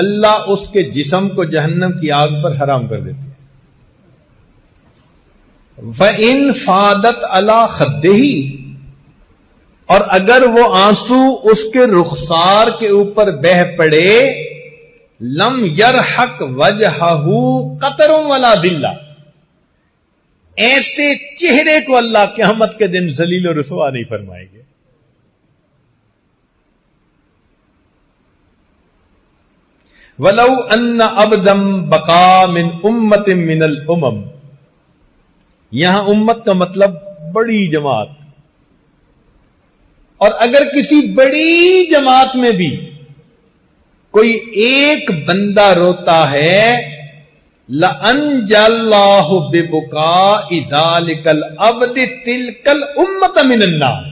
اللہ اس کے جسم کو جہنم کی آگ پر حرام کر دیتے ہیں. وَإِن فَادَتْ عَلَى خَدِّهِ، اور اگر وہ آنسو اس کے رخسار کے اوپر بہ پڑے، لم یرحق وجہہ قطر ولا ذلہ، ایسے چہرے کو اللہ قیامت کے دن ذلیل و رسوا نہیں فرمائیں گے. وَلَوْ أَنَّ عَبْدًا بَقَى مِنْ أُمَّةٍ مِنَ الْأُمَمِ، یہاں امت کا مطلب بڑی جماعت، اور اگر کسی بڑی جماعت میں بھی کوئی ایک بندہ روتا ہے، لَأَنْجَى اللَّهُ بِبُكَاءِ ذَلِكَ الْعَبْدِ تِلْكَ الْأُمَّةَ مِنَ النَّارِ،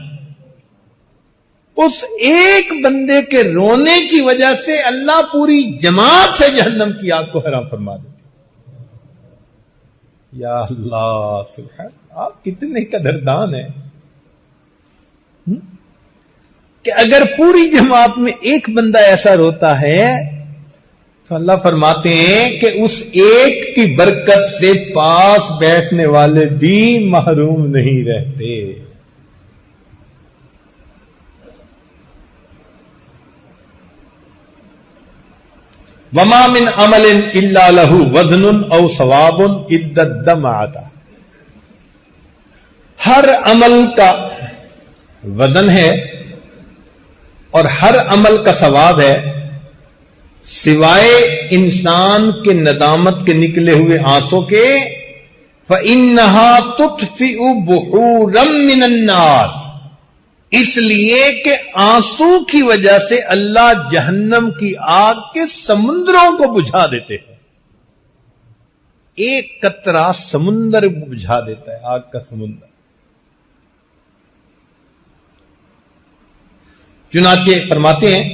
اس ایک بندے کے رونے کی وجہ سے اللہ پوری جماعت سے جہنم کی آگ کو حرام فرما دیتے. یا اللہ سبحان، آپ کتنے قدردان ہیں کہ اگر پوری جماعت میں ایک بندہ ایسا روتا ہے تو اللہ فرماتے ہیں کہ اس ایک کی برکت سے پاس بیٹھنے والے بھی محروم نہیں رہتے. وما من عمل الا له وزن او ثواب الا الدمعۃ، ہر عمل کا وزن ہے اور ہر عمل کا ثواب ہے سوائے انسان کے ندامت کے نکلے ہوئے آنسوں کے. فإنها تطفئ بحورا من النار، اس لیے کہ آنسو کی وجہ سے اللہ جہنم کی آگ کے سمندروں کو بجھا دیتے ہیں. ایک قطرہ سمندر بجھا دیتا ہے، آگ کا سمندر. چنانچہ فرماتے ہیں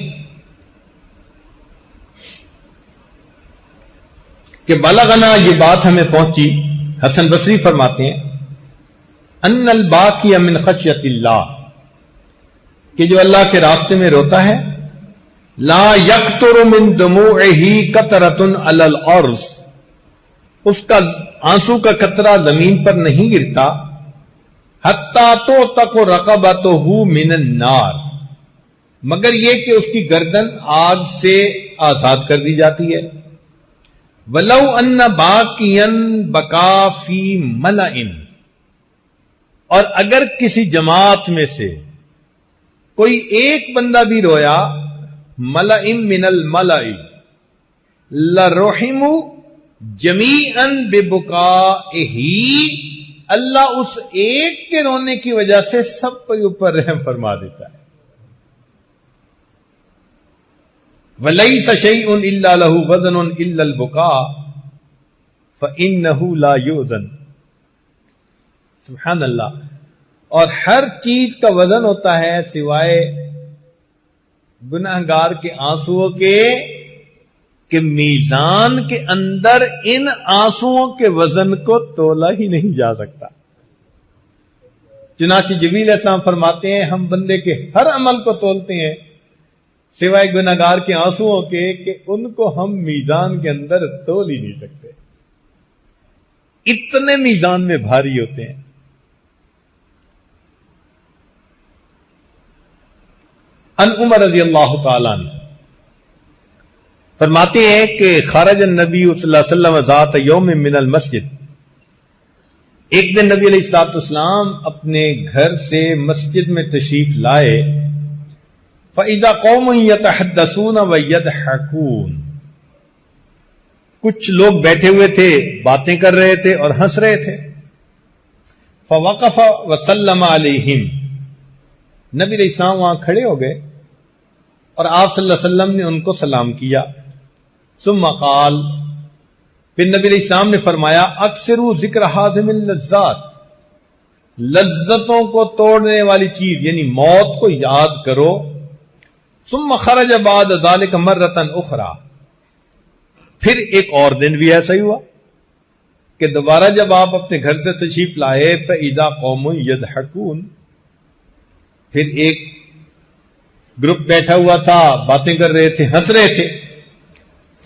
کہ بلغنا، یہ بات ہمیں پہنچی، حسن بصری فرماتے ہیں ان الباقی من خشیت اللہ، کہ جو اللہ کے راستے میں روتا ہے، لا یقطر من دموعہ قطرۃ علی الارض، اس کا آنسو کا قطرہ زمین پر نہیں گرتا، حتی تعتق رقبتہ من النار، مگر یہ کہ اس کی گردن آگ سے آزاد کر دی جاتی ہے۔ وَلَوْ أَنَّ بَاقِيًا بَكَا فِي مَلَئٍ، اور اگر کسی جماعت میں سے کوئی ایک بندہ بھی رویا، مَلَئٍ مِّنَ الْمَلَئِ لَرُحِمُوا جَمِيعًا بِبُكَائِهِ، اللہ اس ایک کے رونے کی وجہ سے سب کے اوپر رحم فرما دیتا ہے۔ وَلَيْسَ شَيْءٌ إِلَّا لَهُ وَزْنٌ إِلَّا الْبُكَاءُ فَإِنَّهُ لَا يُؤْذَنُ، سبحان اللہ۔ اور ہر چیز کا وزن ہوتا ہے سوائے گناہگار کے آنسوؤں کے، کہ میزان کے اندر ان آنسوؤں کے وزن کو تولا ہی نہیں جا سکتا۔ چنانچہ جبریل علیہ السلام فرماتے ہیں ہم بندے کے ہر عمل کو تولتے ہیں سوائے گناہگار کے آنسوؤں کے، کہ ان کو ہم میزان کے اندر تول ہی نہیں سکتے، اتنے میزان میں بھاری ہوتے ہیں۔ ان عمر رضی اللہ تعالیٰ عنہ فرماتے ہیں کہ خرج النبی صلی اللہ علیہ وسلم ذات یوم من المسجد، ایک دن نبی علیہ الصلوۃ والسلام اپنے گھر سے مسجد میں تشریف لائے، فَإِذَا قَوْمٌ يَتَحَدَّثُونَ وَيَضْحَكُونَ، کچھ لوگ بیٹھے ہوئے تھے، باتیں کر رہے تھے اور ہنس رہے تھے۔ فَوَقَفَ وَسَلَّمَ عَلَيْهِمْ، نبی علیہ السلام وہاں کھڑے ہو گئے اور آپ صلی اللہ علیہ وسلم نے ان کو سلام کیا۔ ثم قال، پھر نبی علیہ السلام نے فرمایا، اکثروا ذکر حازم اللذات، لذتوں کو توڑنے والی چیز یعنی موت کو یاد کرو۔ ثم خرج بعد ذلك مرة اخرى، پھر ایک اور دن بھی ایسا ہی ہوا کہ دوبارہ جب آپ اپنے گھر سے تشریف لائے، فَإِذَا قَوْمٌ يَضْحَكُونَ، پھر ایک گروپ بیٹھا ہوا تھا، باتیں کر رہے تھے، ہنس رہے تھے۔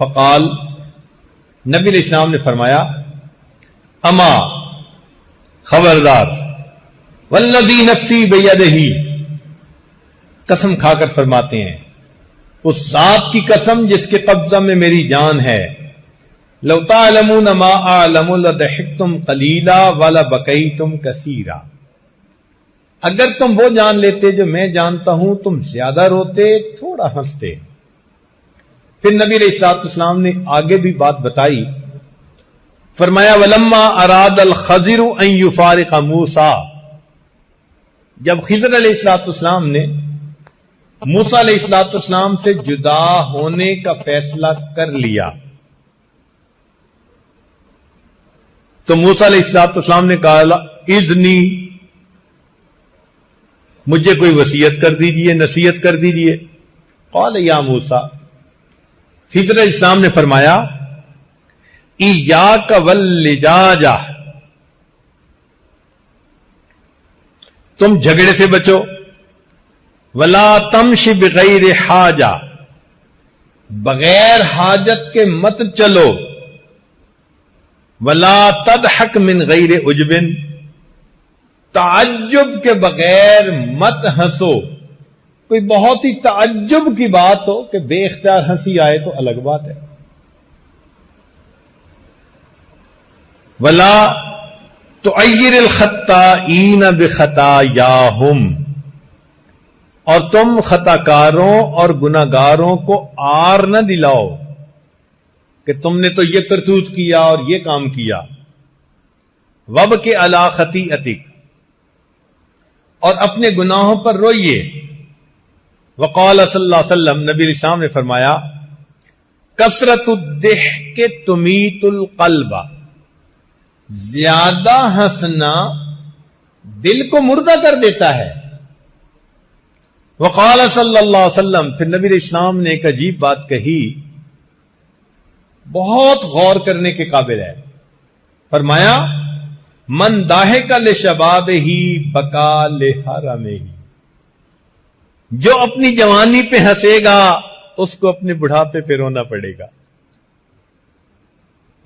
فقال، نبی علیہ السلام نے فرمایا، اما، خبردار، والذی نفسی بیدہ، قسم کھا کر فرماتے ہیں اس ذات کی قسم جس کے قبضہ میں میری جان ہے، لو تعلمون ما اعلم لضحکتم قلیلا ولبکیتم کثیرا، اگر تم وہ جان لیتے جو میں جانتا ہوں تم زیادہ روتے، تھوڑا ہنستے۔ پھر نبی علیہ الصلوۃ والسلام نے آگے بھی بات بتائی، فرمایا، ولما اراد الخضر ان یفارق موسیٰ، جب خضر علیہ الصلوۃ والسلام نے موسیٰ علیہ الصلوۃ والسلام سے جدا ہونے کا فیصلہ کر لیا، تو موسیٰ علیہ الصلوۃ والسلام نے کہا، اذنی، مجھے کوئی وصیت کر دیجئے، نصیحت کر دیجئے۔ قال یا موسیٰ، خضر علیہ السلام نے فرمایا، ایاک واللجاجہ، تم جھگڑے سے بچو، ولا تمشی بغیر حاجہ، بغیر حاجت کے مت چلو، ولا تضحک من غیر عجب، تعجب کے بغیر مت ہنسو۔ کوئی بہت ہی تعجب کی بات ہو کہ بے اختیار ہنسی آئے تو الگ بات ہے۔ ولا تعیر الخطائین بخطایاہم، اور تم خطا کاروں اور گناہگاروں کو آر نہ دلاؤ کہ تم نے تو یہ کرتوت کیا اور یہ کام کیا۔ وابکی علی خطیئتک، اور اپنے گناہوں پر روئیے۔ وقال صلی اللہ علیہ وسلم، نبی علیہ السلام نے فرمایا، کثرت الضحک تمیت القلب، زیادہ ہنسنا دل کو مردہ کر دیتا ہے۔ وقال صلی اللہ علیہ وسلم، پھر نبی علیہ السلام نے ایک عجیب بات کہی، بہت غور کرنے کے قابل ہے۔ فرمایا، من ضاحک لشبابہ بکا لحرمہ، جو اپنی جوانی پہ ہنسے گا اس کو اپنے بڑھاپے پہ رونا پڑے گا.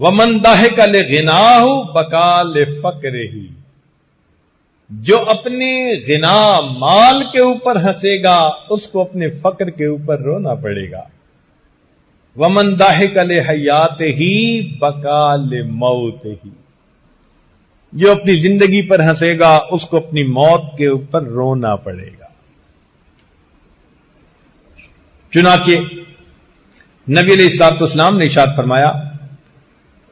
وَمَن ضَحِكَ لِغِنَاهُ بَكَى لِفَقْرِهِ، جو اپنے غنا مال کے اوپر ہنسے گا اس کو اپنے فقر کے اوپر رونا پڑے گا. وَمَن ضَحِكَ لِحَيَاتِهِ بَكَى لِمَوْتِهِ، جو اپنی زندگی پر ہنسے گا اس کو اپنی موت کے اوپر رونا پڑے گا. چنانچہ نبی علیہ الصلوۃ والسلام نے ارشاد فرمایا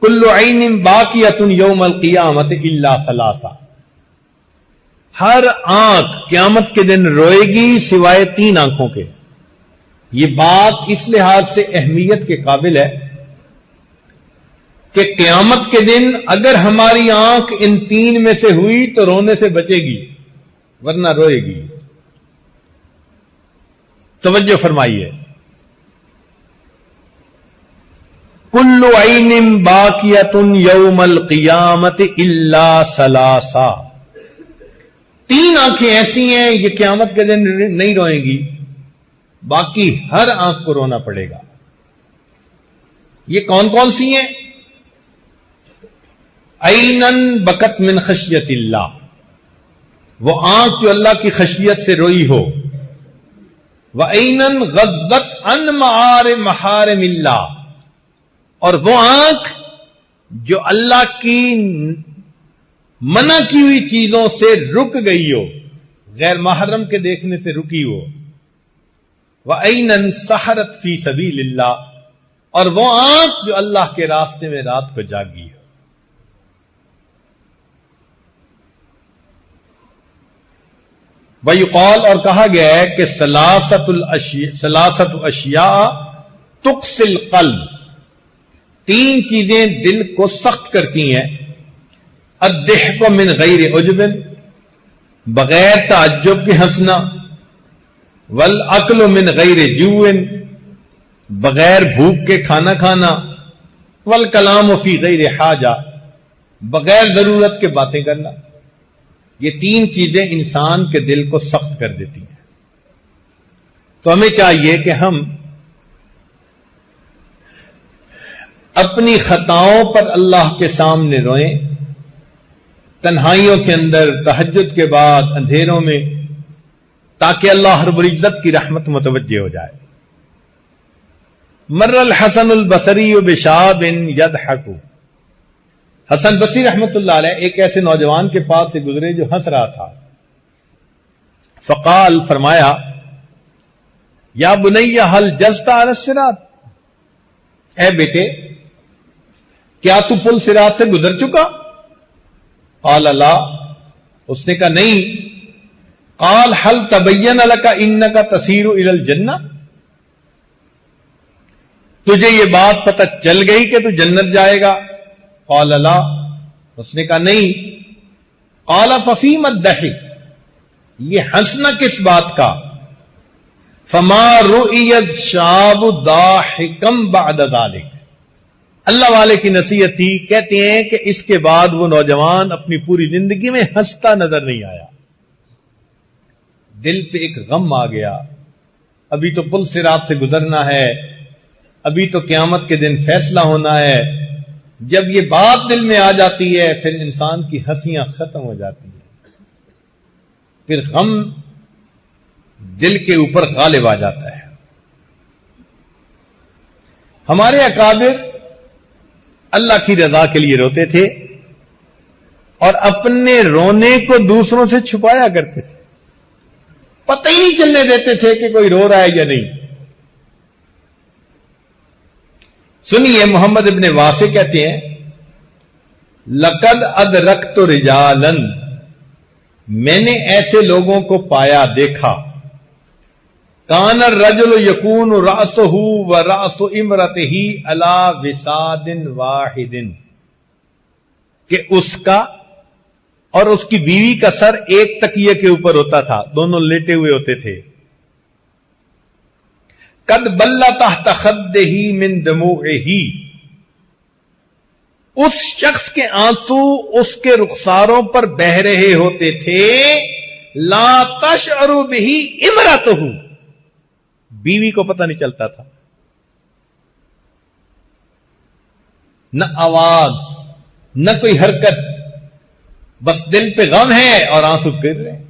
کل عین باقیۃ یوم القیامۃ الا ثلاثہ، ہر آنکھ قیامت کے دن روئے گی سوائے 3 آنکھوں کے. یہ بات اس لحاظ سے اہمیت کے قابل ہے کہ قیامت کے دن اگر ہماری آنکھ ان 3 میں سے ہوئی تو رونے سے بچے گی ورنہ روئے گی. توجہ فرمائیے، کل عین باقیۃ یوم القیامۃ الا ثلاثہ، 3 آنکھیں ایسی ہیں یہ قیامت کے دن نہیں روئیں گی، باقی ہر آنکھ کو رونا پڑے گا. یہ کون کون سی ہیں؟ عینن بکت من خشیت اللہ، وہ آنکھ جو اللہ کی خشیت سے روئی ہو. وَعَيْنًا غَضَّتْ عَنْ مَحَارِمِ اللَّهِ، اور وہ آنکھ جو اللہ کی منع کی ہوئی چیزوں سے رک گئی ہو، غیر محرم کے دیکھنے سے رکی ہو. وَعَيْنًا سَحَرَتْ فِي سَبِيلِ اللَّهِ، اور وہ آنکھ جو اللہ کے راستے میں رات کو جاگی ہو. وَيُقَال، اور کہا گیا ہے کہ ثلاثۃ اشیاء تقسی القلب، 3 چیزیں دل کو سخت کرتی ہیں. الضحک من غیر عجب، بغیر تعجب کے ہنسنا. والاکل من غیر جوع، بغیر بھوک کے کھانا کھانا. والکلام فی غیر حاجہ، بغیر ضرورت کے باتیں کرنا. یہ 3 چیزیں انسان کے دل کو سخت کر دیتی ہیں. تو ہمیں چاہیے کہ ہم اپنی خطاؤں پر اللہ کے سامنے روئیں، تنہائیوں کے اندر، تہجد کے بعد، اندھیروں میں، تاکہ اللہ رب العزت کی رحمت متوجہ ہو جائے. مر الحسن البصری بشاب یضحک، حسن بصری رحمت اللہ علیہ ایک ایسے نوجوان کے پاس سے گزرے جو ہنس رہا تھا. فقال، فرمایا، یا بنی هل جزت علی الصراط، اے بیٹے کیا تو پل صراط سے گزر چکا؟ قال لا، اس نے کہا نہیں. قال هل تبین لك انك تسیر الی الجنہ، تجھے یہ بات پتہ چل گئی کہ تو جنت جائے گا؟ قال لا، اس نے کہا نہیں. قال ففیم الضحک، یہ ہنسنا کس بات کا؟ فما رؤی الشاب ضاحکا بعد ذلک، اللہ والے کی نصیحت تھی. کہتے ہیں کہ اس کے بعد وہ نوجوان اپنی پوری زندگی میں ہنستا نظر نہیں آیا. دل پہ ایک غم آ گیا، ابھی تو پل صراط سے گزرنا ہے، ابھی تو قیامت کے دن فیصلہ ہونا ہے. جب یہ بات دل میں آ جاتی ہے پھر انسان کی ہنسیاں ختم ہو جاتی ہیں، پھر غم دل کے اوپر غالب آ جاتا ہے. ہمارے اکابر اللہ کی رضا کے لیے روتے تھے اور اپنے رونے کو دوسروں سے چھپایا کرتے تھے، پتہ ہی نہیں چلنے دیتے تھے کہ کوئی رو رہا ہے یا نہیں. سنیے، محمد ابن واسع کہتے ہیں لقد ادرکت رجالا، میں نے ایسے لوگوں کو پایا، دیکھا. کان الرجل یکون رأسہ ورأس امرأتہ علی وساد واحد، کہ اس کا اور اس کی بیوی کا سر ایک تکیے کے اوپر ہوتا تھا، دونوں لیٹے ہوئے ہوتے تھے. قد بل تحت خدہ من دموعہ، اس شخص کے آنسو اس کے رخساروں پر بہ رہے ہوتے تھے لا تشعر بہ امرأتہ، بیوی کو پتہ نہیں چلتا تھا، نہ آواز نہ کوئی حرکت، بس دل پہ غم ہے اور آنسو گر رہے ہیں.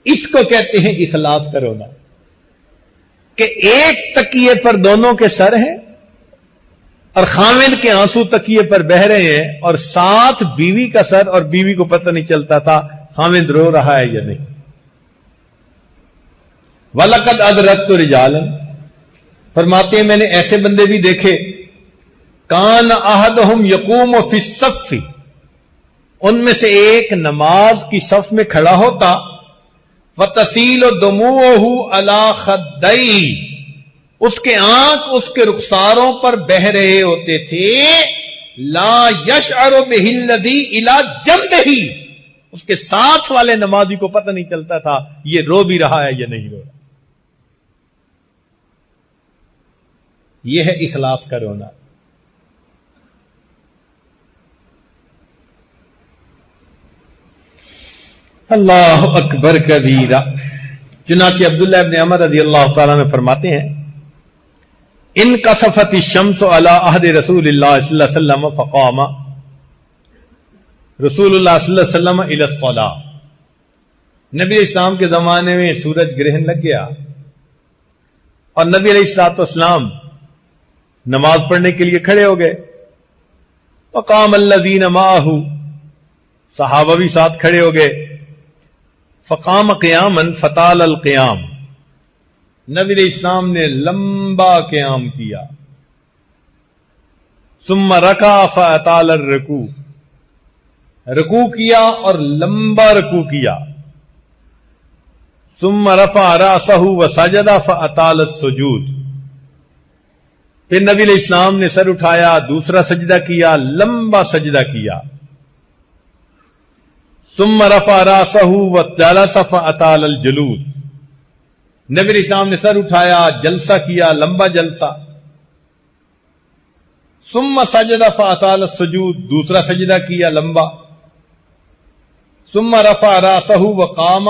اس کو کہتے ہیں اخلاص کا رونا، کہ ایک تکیے پر دونوں کے سر ہیں اور خاوند کے آنسو تکیے پر بہ رہے ہیں، اور ساتھ بیوی کا سر، اور بیوی کو پتہ نہیں چلتا تھا خاوند رو رہا ہے یا نہیں. وَلَقَدْ أَدْرَكْتُ رِجَالًا، فرماتے ہیں میں نے ایسے بندے بھی دیکھے، کان احدہم یقوم فی الصف، ان میں سے ایک نماز کی صف میں کھڑا ہوتا، وتسیل دموعہ علی خدیہ، اس کے آنکھ اس کے رخساروں پر بہ رہے ہوتے تھے، لا یشعر بہ الذی الی جنبہ، اس کے ساتھ والے نمازی کو پتہ نہیں چلتا تھا یہ رو بھی رہا ہے یا نہیں رو رہا. یہ ہے اخلاص کا رونا. اللہ اکبر کبیرہ. چنانچہ عبداللہ ابن عمر رضی اللہ تعالیٰ نے فرماتے ہیں، ان کسفت الشمس علی عہد رسول اللہ صلی اللہ علیہ وسلم فقام رسول اللہ صلی اللہ علیہ وسلم الی الصلاۃ، نبی علیہ السلام کے زمانے میں سورج گرہن لگ گیا اور نبی علیہ الصلوۃ والسلام نماز پڑھنے کے لیے کھڑے ہو گئے. فقام الذین معہ، صحابہ بھی ساتھ کھڑے ہو گئے. فقام قیاما فطال القیام، نبی علیہ السلام نے لمبا قیام کیا. ثم رکع فاطال الرکوع، رکوع کیا اور لمبا رکوع کیا. ثم رفع رأسہ وسجد فاطال السجود، پھر نبی علیہ السلام نے سر اٹھایا، دوسرا سجدہ کیا، لمبا سجدہ کیا. ثم رفع رأسہ وجلس فاطال الجلوس، نبی علیہ السلام نے سر اٹھایا، جلسہ کیا، لمبا جلسہ. ثم سجد فاطال السجود، دوسرا سجدہ کیا، لمبا. ثم رفع رأسہ وقام،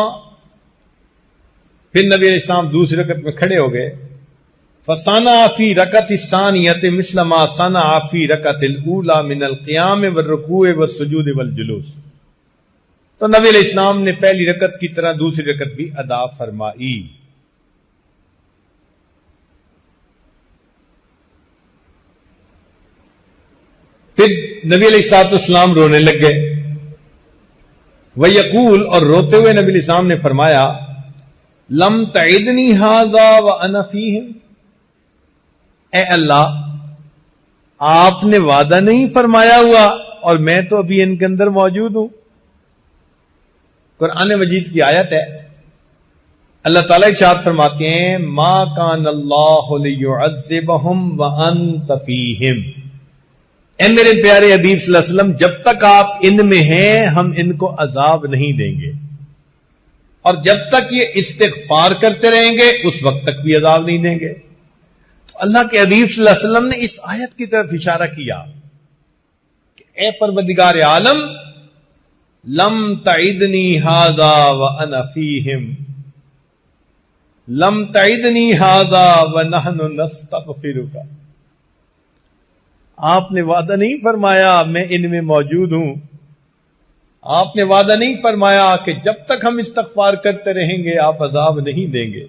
پھر نبی علیہ السلام دوسری رکعت میں کھڑے ہو گئے. فصنع فی رکعت الثانیۃ مثل ما صنع فی رکعت الاولی من القیام والرکوع والسجود والجلوس، تو نبی علیہ السلام نے پہلی رکعت کی طرح دوسری رکعت بھی ادا فرمائی. پھر نبی علیہ السلام رونے لگ گئے. وَيَقُول، اور روتے ہوئے نبی علیہ السلام نے فرمایا، لم تعدنی ھذا وانا فیہم، اے اللہ آپ نے وعدہ نہیں فرمایا ہوا اور میں تو ابھی ان کے اندر موجود ہوں. قرآن مجید کی آیت ہے، اللہ تعالیٰ ارشاد فرماتے ہیں، ما کان اللہ لیعذبہم وانت فیہم، اے میرے پیارے حبیب صلی اللہ علیہ وسلم جب تک آپ ان میں ہیں ہم ان کو عذاب نہیں دیں گے، اور جب تک یہ استغفار کرتے رہیں گے اس وقت تک بھی عذاب نہیں دیں گے. تو اللہ کے حبیب صلی اللہ علیہ وسلم نے اس آیت کی طرف اشارہ کیا کہ اے پروردگار عالم، لم تعدنی ھذا وانا فیہم، لم تعدنی ھذا ونحن نستغفرک، آپ نے وعدہ نہیں فرمایا میں ان میں موجود ہوں، آپ نے وعدہ نہیں فرمایا کہ جب تک ہم استغفار کرتے رہیں گے آپ عذاب نہیں دیں گے.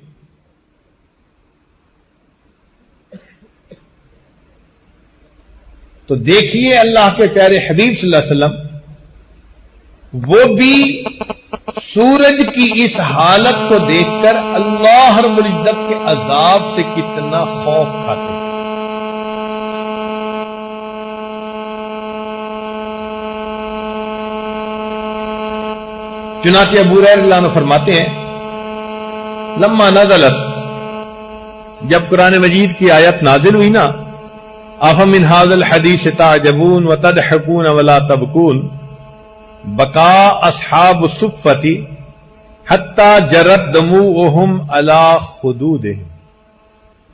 تو دیکھیے اللہ کے پیارے حبیب صلی اللہ علیہ وسلم وہ بھی سورج کی اس حالت کو دیکھ کر اللہ رب العزت کے عذاب سے کتنا خوف کھاتے ہیں. چنانچہ ابو ہریرہ رضی اللہ عنہ فرماتے ہیں، لما نزلت، جب قرآن مجید کی آیت نازل ہوئی نا، افمن ھذا الحدیث تعجبون وتضحکون ولا تبکون، بکا اصحاب الصفۃ حتی جرت دموعہم علی خدودہم،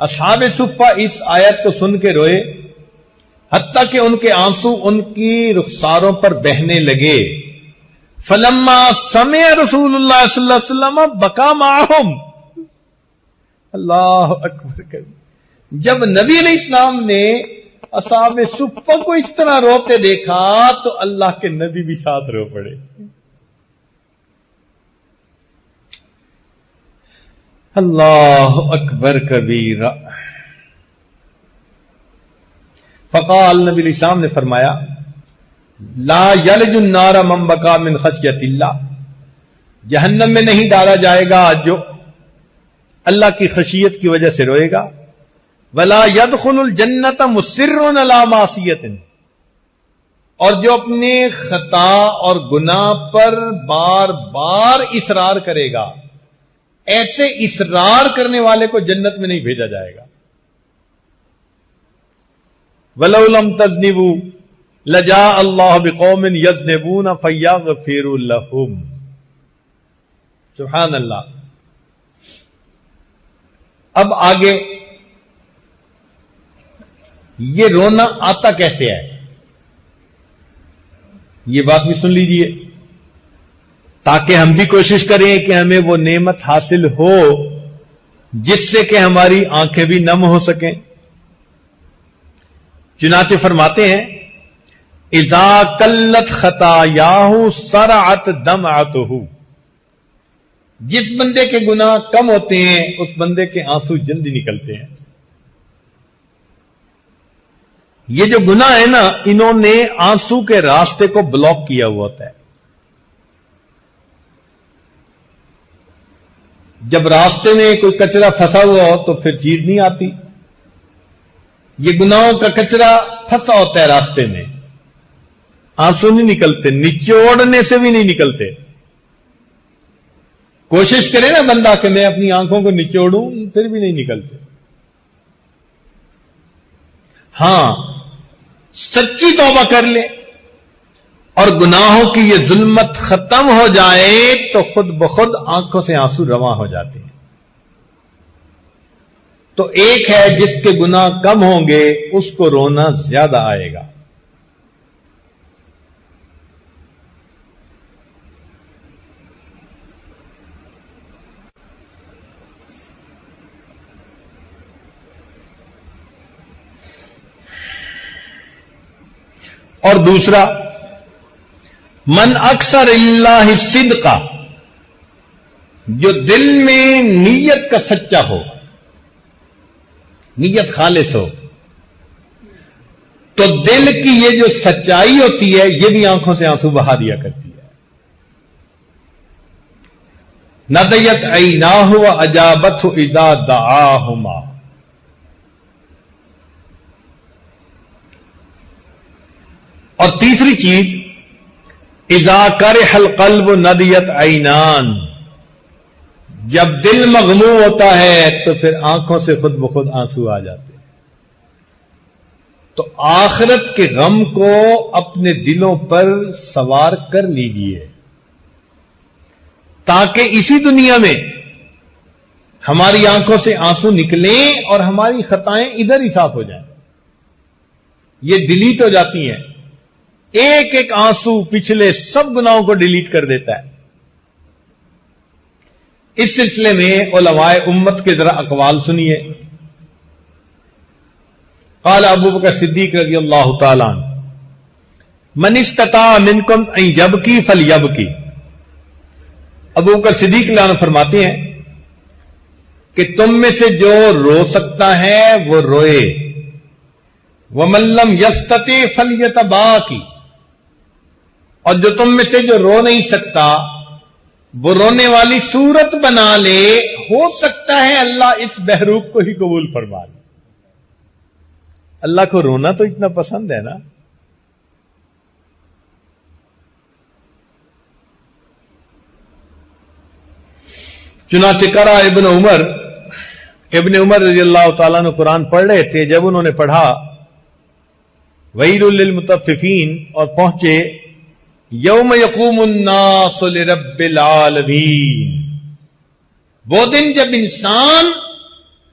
اصحاب صفہ اس آیت کو سن کے روئے حتیٰ کہ ان کے آنسو ان کی رخساروں پر بہنے لگے. فلما سمع رسول اللہ صلی اللہ علیہ وسلم بکا معہم. اللہ اکبر کبھی. جب نبی علیہ السلام نے اصحاب صفہ کو اس طرح روتے دیکھا تو اللہ کے نبی بھی ساتھ رو پڑے. اللہ اکبر کبیرہ. فقال نبی علیہ السلام نے فرمایا لا یلج النار من بکا من خشیت اللہ. جہنم میں نہیں ڈالا جائے گا جو اللہ کی خشیت کی وجہ سے روئے گا. ولا يدخل الجنت مصر علی معصیت. اور جو اپنے خطا اور گناہ پر بار بار اصرار کرے گا، ایسے اصرار کرنے والے کو جنت میں نہیں بھیجا جائے گا. وَلَوْ لَمْ تَذْنِبُوا لَجَاءَ اللَّهُ بِقَوْمٍ يَذْنِبُونَ فَيَغْفِرُ لَهُمْ. سبحان اللہ. اب آگے یہ رونا آتا کیسے ہے، یہ بات بھی سن لیجئے تاکہ ہم بھی کوشش کریں کہ ہمیں وہ نعمت حاصل ہو جس سے کہ ہماری آنکھیں بھی نم ہو سکیں. چنانچہ فرماتے ہیں اذا قلت خطایاہ سرعت دمعتہ. جس بندے کے گناہ کم ہوتے ہیں اس بندے کے آنسو جلدی نکلتے ہیں. یہ جو گناہ ہے نا، انہوں نے آنسو کے راستے کو بلاک کیا ہوا ہوتا ہے. جب راستے میں کوئی کچرا پھنسا ہوا ہو تو پھر چیز نہیں آتی. یہ گناہوں کا کچرا پھنسا ہوتا ہے راستے میں، آنسو نہیں نکلتے، نچوڑنے سے بھی نہیں نکلتے. کوشش کرے نا بندہ کہ میں اپنی آنکھوں کو نچوڑوں، پھر بھی نہیں نکلتے. ہاں سچی توبہ کر لے اور گناہوں کی یہ ظلمت ختم ہو جائے تو خود بخود آنکھوں سے آنسو رواں ہو جاتے ہیں. تو ایک ہے جس کے گناہ کم ہوں گے اس کو رونا زیادہ آئے گا. اور دوسرا من اکثر اللہ صدقہ، جو دل میں نیت کا سچا ہو، نیت خالص ہو، تو دل کی یہ جو سچائی ہوتی ہے یہ بھی آنکھوں سے آنسو بہا دیا کرتی ہے. ندیت عیناہ واجابتہ اذا دعاہما. اور تیسری چیز اذا کرح القلب ندیت عینان، جب دل مغموم ہوتا ہے تو پھر آنکھوں سے خود بخود آنسو آ جاتے ہیں. تو آخرت کے غم کو اپنے دلوں پر سوار کر لیجئے تاکہ اسی دنیا میں ہماری آنکھوں سے آنسو نکلیں اور ہماری خطائیں ادھر ہی صاف ہو جائیں. یہ ڈیلیٹ ہو جاتی ہیں. ایک ایک آنسو پچھلے سب گناہوں کو ڈیلیٹ کر دیتا ہے. اس سلسلے میں علماء امت کے ذرا اقوال سنیے. قال ابو بکر صدیق رضی اللہ تعالی عنہ من استطاع منکم ان یبکی فلیبکی. ابو بکر صدیق رضی اللہ عنہ فرماتے ہیں کہ تم میں سے جو رو سکتا ہے وہ روئے. ومن لم یستطع فلیتباکی. اور جو تم میں سے جو رو نہیں سکتا وہ رونے والی صورت بنا لے. ہو سکتا ہے اللہ اس بہروپ کو ہی قبول فرما لے. اللہ کو رونا تو اتنا پسند ہے نا. چنانچہ قرأ ابن عمر رضی اللہ تعالیٰ نے قرآن پڑھ رہے تھے. جب انہوں نے پڑھا ویل للمطففین اور پہنچے یوم یقوم الناس لرب العالمین، وہ دن جب انسان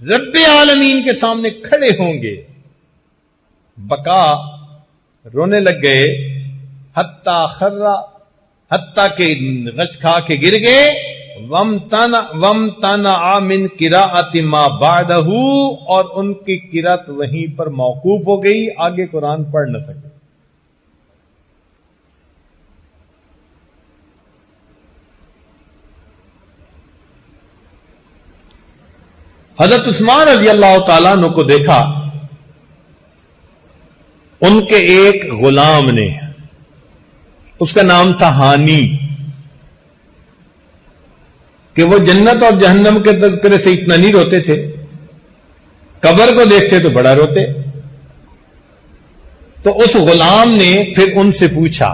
رب عالمین کے سامنے کھڑے ہوں گے. بکا رونے لگ گئے. حتیٰ کہ غش کھا کے گر گئے. وَامْتَنَعَ مِنْ قِرَاءَةِ مَا بَعْدَهُ، اور ان کی قرات وہیں پر موقوف ہو گئی، آگے قرآن پڑھ نہ سکے. حضرت عثمان رضی اللہ تعالیٰ عنہ کو دیکھا، ان کے ایک غلام نے، اس کا نام تھا ہانی، کہ وہ جنت اور جہنم کے تذکرے سے اتنا نہیں روتے تھے، قبر کو دیکھتے تو بڑا روتے. تو اس غلام نے پھر ان سے پوچھا،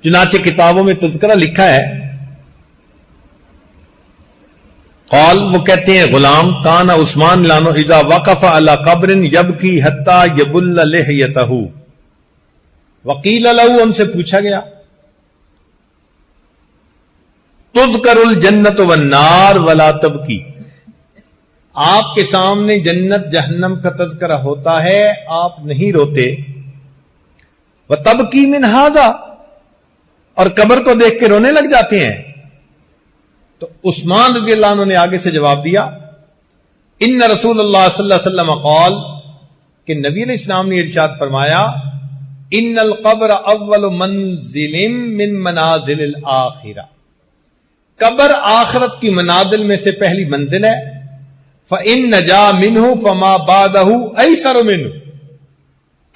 چنانچہ کتابوں میں تذکرہ لکھا ہے. قال، وہ کہتے ہیں غلام، کان عثمان لانو اذا وقف علی قبر یبکی حتی یبل لحیتہ. وقیل له، ان سے پوچھا گیا، تذکر الجنت والنار ولا تبکی، آپ کے سامنے جنت جہنم کا تذکرہ ہوتا ہے، آپ نہیں روتے. وتبکی من ھذا، اور قبر کو دیکھ کے رونے لگ جاتے ہیں. تو عثمان رضی اللہ عنہ نے آگے سے جواب دیا، ان رسول اللہ صلی اللہ علیہ وسلم قال، کہ نبی علیہ السلام نے ارشاد فرمایا، ان القبر اول منزل من منازل الاخرہ، قبر آخرت کی منازل میں سے پہلی منزل ہے. فإن نجا منہ فما بعدہ ایسر منہ،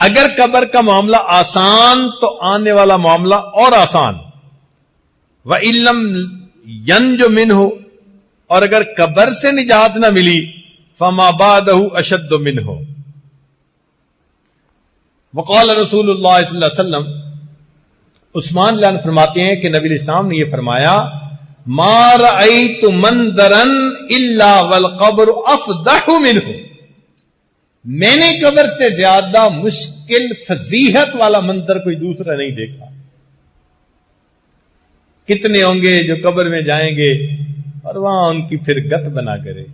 اگر قبر کا معاملہ آسان تو آنے والا معاملہ اور آسان. وإن لم ینج منہ، اور اگر قبر سے نجات نہ ملی، فما بعدہ اشد منہ. وقال رسول اللہ صلی اللہ علیہ وسلم، عثمان لان فرماتے ہیں کہ نبی علیہ السلام نے یہ فرمایا، ما رأیت منظرا الا والقبر افضح منہ، میں نے قبر سے زیادہ مشکل فضیحت والا منظر کوئی دوسرا نہیں دیکھا. کتنے ہوں گے جو قبر میں جائیں گے اور وہاں ان کی پھر گت بنا کرے.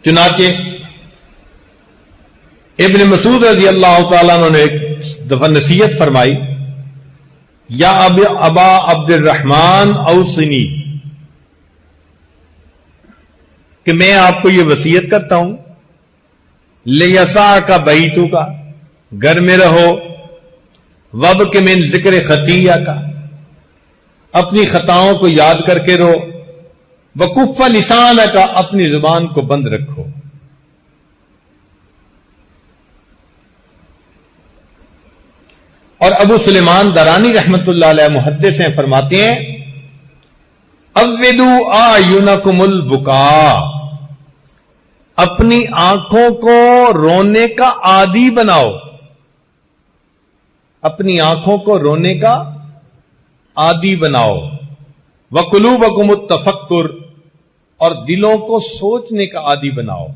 چنانچہ ابن مسعود رضی اللہ تعالیٰ عنہ نے ایک دفعہ نصیحت فرمائی، یا ابا عبد الرحمن اوصنی، کہ میں آپ کو یہ وصیت کرتا ہوں، لیسعک بیتک، گھر میں رہو، وابک من ذکر خطیئک، اپنی خطاؤں کو یاد کر کے رو، وکف لسانک، اپنی زبان کو بند رکھو. اور ابو سلیمان درانی رحمت اللہ علیہ محدث ہیں، فرماتے ہیں، عودوا اعینکم البکاء، اپنی آنکھوں کو رونے کا عادی بناؤ، اپنی آنکھوں کو رونے کا عادی بناؤ. وقلوبکم التفکر، اور دلوں کو سوچنے کا عادی بناؤ.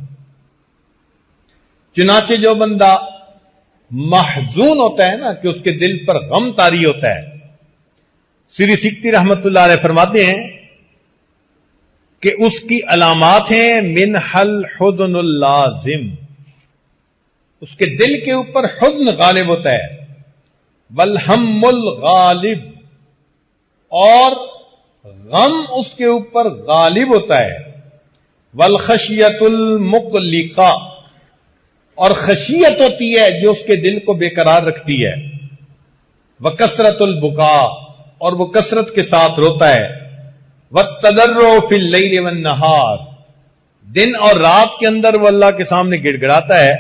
چنانچہ جو بندہ محزون ہوتا ہے نا، کہ اس کے دل پر غم طاری ہوتا ہے، سری سکتی رحمت اللہ علیہ فرماتے ہیں کہ اس کی علامات ہیں منحل حزن اللازم، اس کے دل کے اوپر حزن غالب ہوتا ہے، والہم الغالب، اور غم اس کے اوپر غالب ہوتا ہے، والخشیت المقلقہ، اور خشیت ہوتی ہے جو اس کے دل کو بے قرار رکھتی ہے، وکثرت البکاء، اور وہ کثرت کے ساتھ روتا ہے، والتضرع فی اللیل والنہار، دن اور رات کے اندر وہ اللہ کے سامنے گڑ گڑاتا ہے،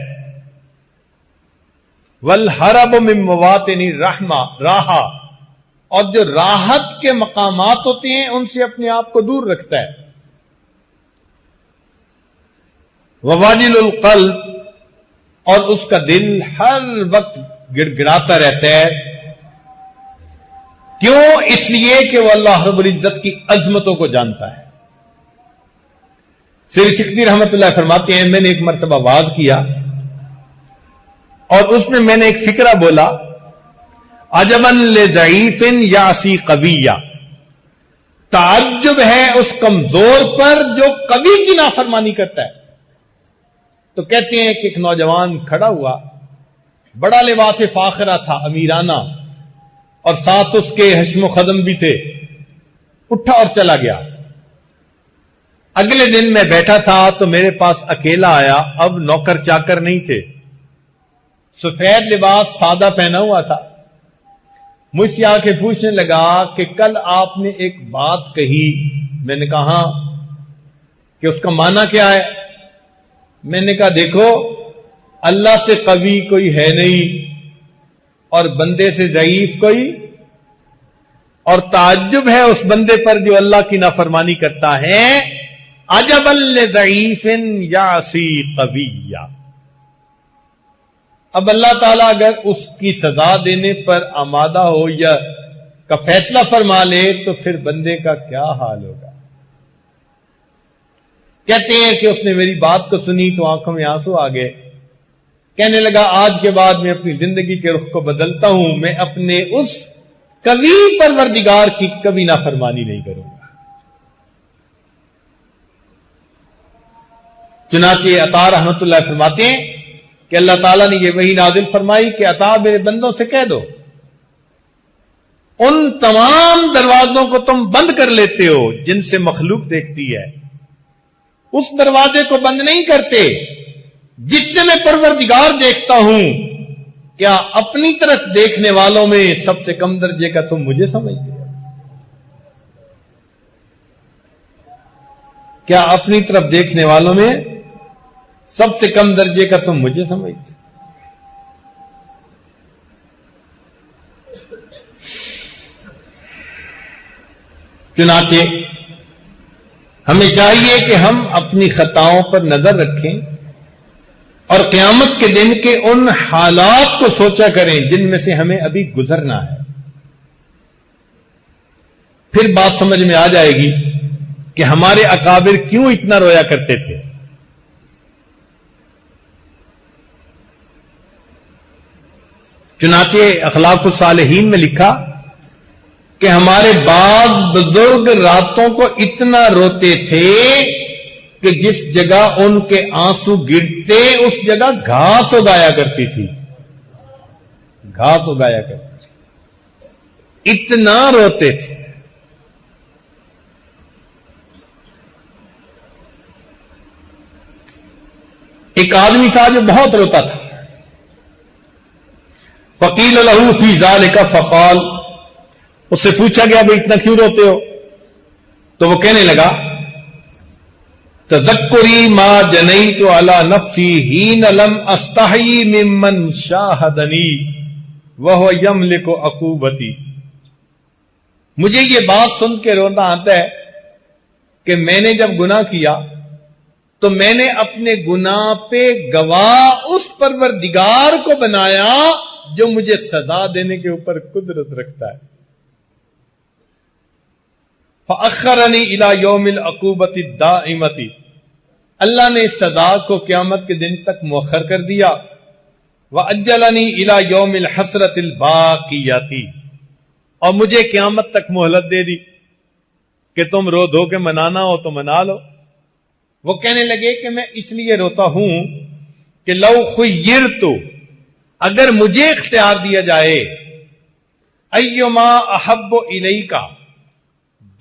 والحرب من مواطن الرحمہ راحہ، اور جو راحت کے مقامات ہوتے ہیں ان سے اپنے آپ کو دور رکھتا ہے، وواجل القلب، اور اس کا دل ہر وقت گڑ گڑاتا رہتا ہے. کیوں؟ اس لیے کہ وہ اللہ رب العزت کی عظمتوں کو جانتا ہے. سری سکتی رحمت اللہ فرماتے ہیں، میں نے ایک مرتبہ واز کیا اور اس میں میں نے ایک فکرہ بولا، عجبا لضعیف یاسی قویہ تعجب ہے اس کمزور پر جو قوی کی نافرمانی کرتا ہے. تو کہتے ہیں کہ ایک نوجوان کھڑا ہوا، بڑا لباس فاخرہ تھا، امیرانہ، اور ساتھ اس کے حشم و خدم بھی تھے. اٹھا اور چلا گیا. اگلے دن میں بیٹھا تھا تو میرے پاس اکیلا آیا. اب نوکر چاکر نہیں تھے، سفید لباس سادہ پہنا ہوا تھا. مجھ سے آ کے پوچھنے لگا کہ کل آپ نے ایک بات کہی. میں نے کہا کہ اس کا معنی کیا ہے؟ میں نے کہا دیکھو، اللہ سے قوی کوئی ہے نہیں اور بندے سے ضعیف کوئی، اور تعجب ہے اس بندے پر جو اللہ کی نافرمانی کرتا ہے. عجبا لضعیف یعصی قویا. اب اللہ تعالیٰ اگر اس کی سزا دینے پر آمادہ ہو یا کا فیصلہ فرما لے تو پھر بندے کا کیا حال ہوگا. کہتے ہیں کہ اس نے میری بات کو سنی تو آنکھوں میں آنسو آ گئے. کہنے لگا آج کے بعد میں اپنی زندگی کے رخ کو بدلتا ہوں، میں اپنے اس کبھی پروردگار کی کبھی نافرمانی نہیں کروں گا. چنانچہ عطا رحمت اللہ فرماتے ہیں کہ اللہ تعالیٰ نے یہ وحی نازل فرمائی کہ عطا میرے بندوں سے کہہ دو ان تمام دروازوں کو تم بند کر لیتے ہو جن سے مخلوق دیکھتی ہے، اس دروازے کو بند نہیں کرتے جس سے میں پروردگار دیکھتا ہوں. کیا اپنی طرف دیکھنے والوں میں سب سے کم درجے کا تم مجھے سمجھتے ہو؟ کیا اپنی طرف دیکھنے والوں میں سب سے کم درجے کا تم مجھے سمجھتے ہو؟ چنانچہ ہمیں چاہیے کہ ہم اپنی خطاؤں پر نظر رکھیں اور قیامت کے دن کے ان حالات کو سوچا کریں جن میں سے ہمیں ابھی گزرنا ہے. پھر بات سمجھ میں آ جائے گی کہ ہمارے اکابر کیوں اتنا رویا کرتے تھے. چنانچہ اخلاق الصالحین میں لکھا کہ ہمارے بعض بزرگ راتوں کو اتنا روتے تھے کہ جس جگہ ان کے آنسو گرتے اس جگہ گھاس اگایا کرتی تھی. گھاس اگایا کرتی تھی، اتنا روتے تھے. ایک آدمی تھا جو بہت روتا تھا. فقیل لہ فی ذلک فقال، اس سے پوچھا گیا بھائی اتنا کیوں روتے ہو؟ تو وہ کہنے لگا تذکری ما جنیت علی نفسی حین لم استحی ممن شاہدنی وہو یملک عقوبتی. مجھے یہ بات سن کے رونا آتا ہے کہ میں نے جب گناہ کیا تو میں نے اپنے گناہ پہ گواہ اس پروردگار کو بنایا جو مجھے سزا دینے کے اوپر قدرت رکھتا ہے. فأخرنی الی یوم العقوبۃ الدائمۃ، اللہ نے سزا کو قیامت کے دن تک مؤخر کر دیا. وأجلنی الی یوم الحسرۃ الباقیۃ، اور مجھے قیامت تک مہلت دے دی کہ تم رو دھو کے منانا ہو تو منا لو. وہ کہنے لگے کہ میں اس لیے روتا ہوں کہ لو خیرت، اگر مجھے اختیار دیا جائے، ایما احب الیک،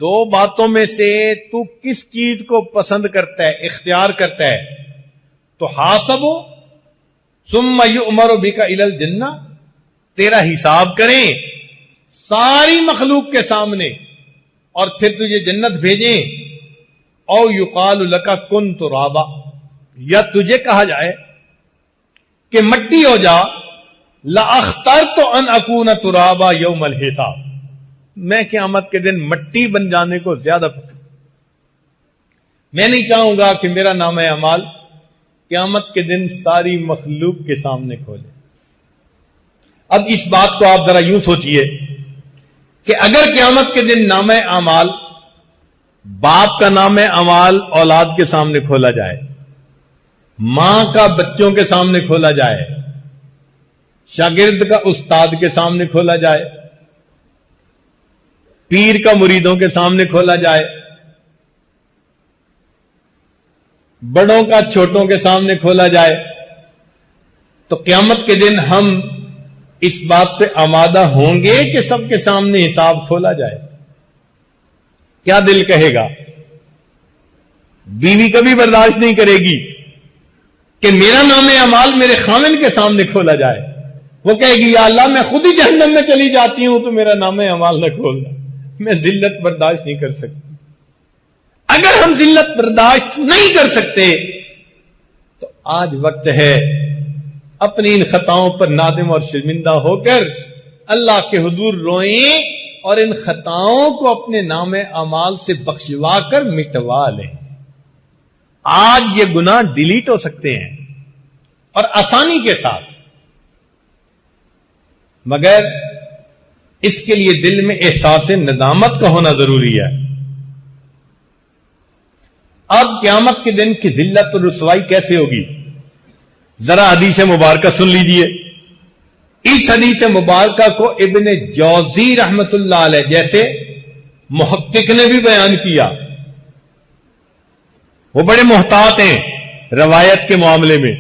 دو باتوں میں سے تو کس چیز کو پسند کرتا ہے، اختیار کرتا ہے، تو حاسب ثم یؤمر بک الی الجنہ، تیرا حساب کریں ساری مخلوق کے سامنے اور پھر تجھے جنت بھیجیں، او یقال لک کن ترابا، یا تجھے کہا جائے کہ مٹی ہو جا. لاخترت ان اکون ترابا یوم الحساب، میں قیامت کے دن مٹی بن جانے کو زیادہ پسند. میں نہیں چاہوں گا کہ میرا نام اعمال قیامت کے دن ساری مخلوق کے سامنے کھولے. اب اس بات کو آپ ذرا یوں سوچئے کہ اگر قیامت کے دن نام اعمال، باپ کا نام اعمال اولاد کے سامنے کھولا جائے، ماں کا بچوں کے سامنے کھولا جائے، شاگرد کا استاد کے سامنے کھولا جائے، پیر کا مریدوں کے سامنے کھولا جائے، بڑوں کا چھوٹوں کے سامنے کھولا جائے، تو قیامت کے دن ہم اس بات پہ آمادہ ہوں گے کہ سب کے سامنے حساب کھولا جائے؟ کیا دل کہے گا؟ بیوی کبھی برداشت نہیں کرے گی کہ میرا نام اعمال میرے خامن کے سامنے کھولا جائے. وہ کہے گی یا اللہ میں خود ہی جہنم میں چلی جاتی ہوں تو میرا نام اعمال نہ کھولنا، میں ذلت برداشت نہیں کر سکتی. اگر ہم ذلت برداشت نہیں کر سکتے تو آج وقت ہے اپنی ان خطاؤں پر نادم اور شرمندہ ہو کر اللہ کے حضور روئیں اور ان خطاؤں کو اپنے نام اعمال سے بخشوا کر مٹوا لیں. آج یہ گناہ ڈیلیٹ ہو سکتے ہیں اور آسانی کے ساتھ، مگر اس کے لیے دل میں احساس ندامت کا ہونا ضروری ہے. اب قیامت کے دن کی ذلت اور رسوائی کیسے ہوگی؟ ذرا حدیث مبارکہ سن لیجئے. اس حدیث مبارکہ کو ابن جوزی رحمت اللہ علیہ جیسے محقق نے بھی بیان کیا. وہ بڑے محتاط ہیں روایت کے معاملے میں.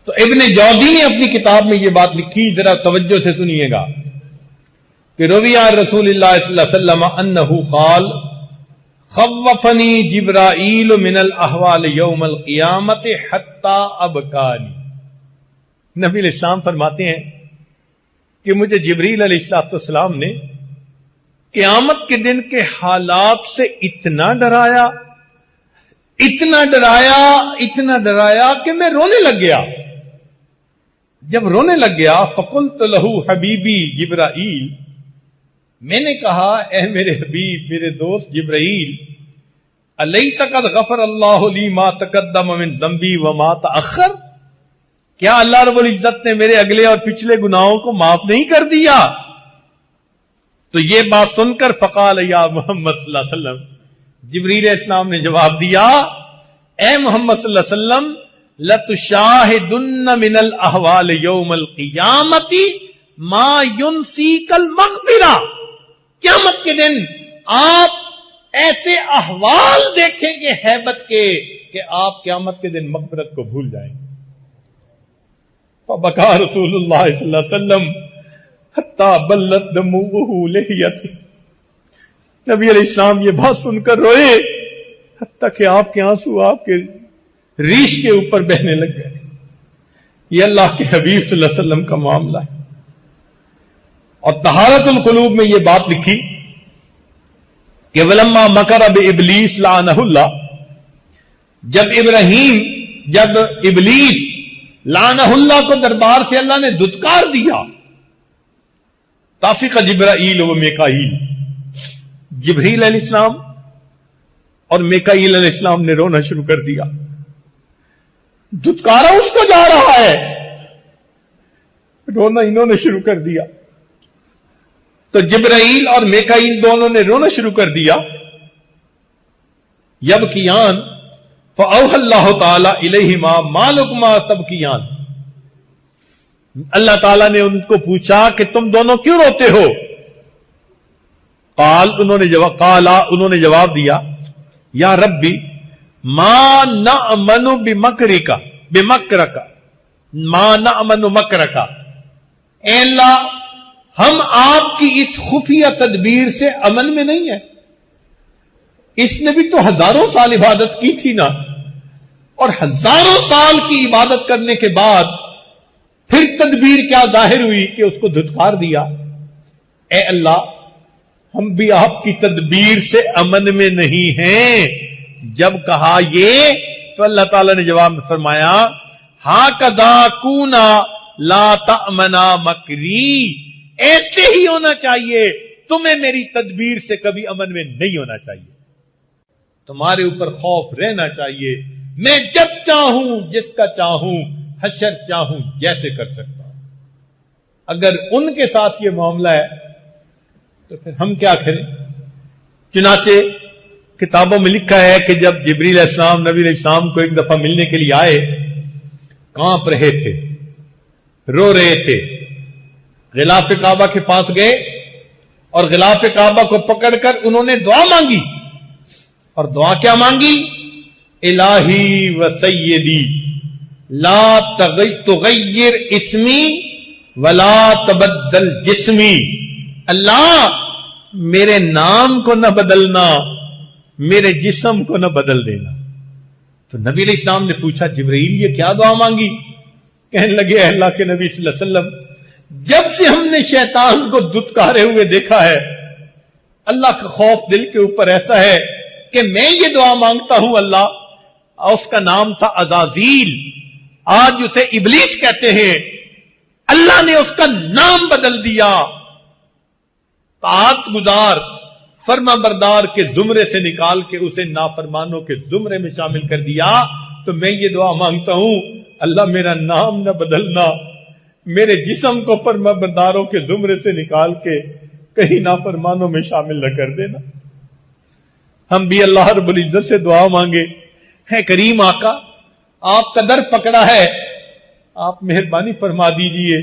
تو ابن جوزی نے اپنی کتاب میں یہ بات لکھی، ذرا توجہ سے سنیے گا، کہ روی عن رسول اللہ صلی اللہ علیہ وسلم انہ قال خوفنی جبرائیل من الاحوال یوم القیامت حتی ابکانی. نبی علیہ السلام فرماتے ہیں کہ مجھے جبریل علیہ السلام نے قیامت کے دن کے حالات سے اتنا ڈرایا کہ میں رونے لگ گیا. جب رونے لگ گیا فقلت لہ حبیبی جبرائیل، میں نے کہا اے میرے حبیب، میرے دوست جبرائیل، الیس قد غفر اللہ لی ما تقدم من ذنبی وما تأخر، کیا اللہ رب العزت نے میرے اگلے اور پچھلے گناہوں کو معاف نہیں کر دیا؟ تو یہ بات سن کر فقال یا محمد صلی اللہ علیہ وسلم، جبریل علیہ السلام نے جواب دیا، اے محمد صلی اللہ علیہ وسلم، لَتُشَاهِدُنَّ مِنَ الْأَحْوَالِ يَوْمَ الْقِيَامَةِ مَا يُنْسِيكَ الْمَغْفِرَةِ، قیامت کے دن آپ ایسے احوال دیکھیں گے ہیبت کے کہ آپ قیامت کے دن مغفرت کو بھول جائیں گے. فبکا رسول اللہ صلی اللہ علیہ وسلم حتی بلت دموعہ لحیتہ، نبی علیہ السلام یہ بات سن کر روئے حتیٰ کہ آپ کے آنسو آپ کے ریش کے اوپر بہنے لگ گئے. یہ اللہ کے حبیب صلی اللہ علیہ وسلم کا معاملہ ہے. اور طہارت القلوب میں یہ بات لکھی کہ ولما مکر بابلیس لعنہ اللہ، جب ابلیس لعنہ اللہ کو دربار سے اللہ نے دھتکار دیا، طافق جبرائیل و میکائیل، جبریل علیہ السلام اور میکائیل علیہ السلام نے رونا شروع کر دیا. دھتکارا اس کو جا رہا ہے، رونا انہوں نے شروع کر دیا. تو جبرائیل اور میکائیل دونوں نے رونا شروع کر دیا. یبکیان فاوحى اللہ تعالی الیہما ما لکما تبکیان، اللہ تعالیٰ نے ان کو پوچھا کہ تم دونوں کیوں روتے ہو؟ انہوں نے جواب دیا یا ربی ما نأمن بمکرک ما نأمن مکرک، اے اللہ ہم آپ کی اس خفیہ تدبیر سے امن میں نہیں ہیں. اس نے بھی تو ہزاروں سال عبادت کی تھی نا، اور ہزاروں سال کی عبادت کرنے کے بعد پھر تدبیر کیا ظاہر ہوئی کہ اس کو دھتکار دیا. اے اللہ ہم بھی آپ کی تدبیر سے امن میں نہیں ہیں. جب کہا یہ تو اللہ تعالیٰ نے جواب میں فرمایا ہاکذا کونا لا تأمنا مکری، ایسے ہی ہونا چاہیے، تمہیں میری تدبیر سے کبھی امن میں نہیں ہونا چاہیے، تمہارے اوپر خوف رہنا چاہیے. میں جب چاہوں جس کا چاہوں حشر چاہوں جیسے کر سکتا ہوں. اگر ان کے ساتھ یہ معاملہ ہے تو پھر ہم کیا کریں؟ چنانچہ کتابوں میں لکھا ہے کہ جب جبریل علیہ السلام نبی علیہ السلام کو ایک دفعہ ملنے کے لیے آئے، کانپ رہے تھے، رو رہے تھے، غلاف کعبہ کے پاس گئے اور غلاف کعبہ کو پکڑ کر انہوں نے دعا مانگی. اور دعا کیا مانگی؟ الہی و سیدی لا تغیر اسمی ولا تبدل جسمی. اللہ میرے نام کو نہ بدلنا، میرے جسم کو نہ بدل دینا. تو نبی علیہ السلام نے پوچھا جبرائیل یہ کیا دعا مانگی؟ کہنے لگے اے اللہ کے نبی صلی اللہ علیہ وسلم، جب سے ہم نے شیطان کو دھتکارے ہوئے دیکھا ہے اللہ کا خوف دل کے اوپر ایسا ہے کہ میں یہ دعا مانگتا ہوں اللہ. اس کا نام تھا عزازیل، آج اسے ابلیس کہتے ہیں. اللہ نے اس کا نام بدل دیا. طاعت گزار فرما بردار کے زمرے سے نکال کے اسے نافرمانوں کے زمرے میں شامل کر دیا. تو میں یہ دعا مانگتا ہوں اللہ میرا نام نہ بدلنا، میرے جسم کو فرما برداروں کے زمرے سے نکال کے کہیں نافرمانوں میں شامل نہ کر دینا. ہم بھی اللہ رب العزت سے دعا مانگے. ہے کریم آقا آپ کا در پکڑا ہے، آپ مہربانی فرما دیجئے،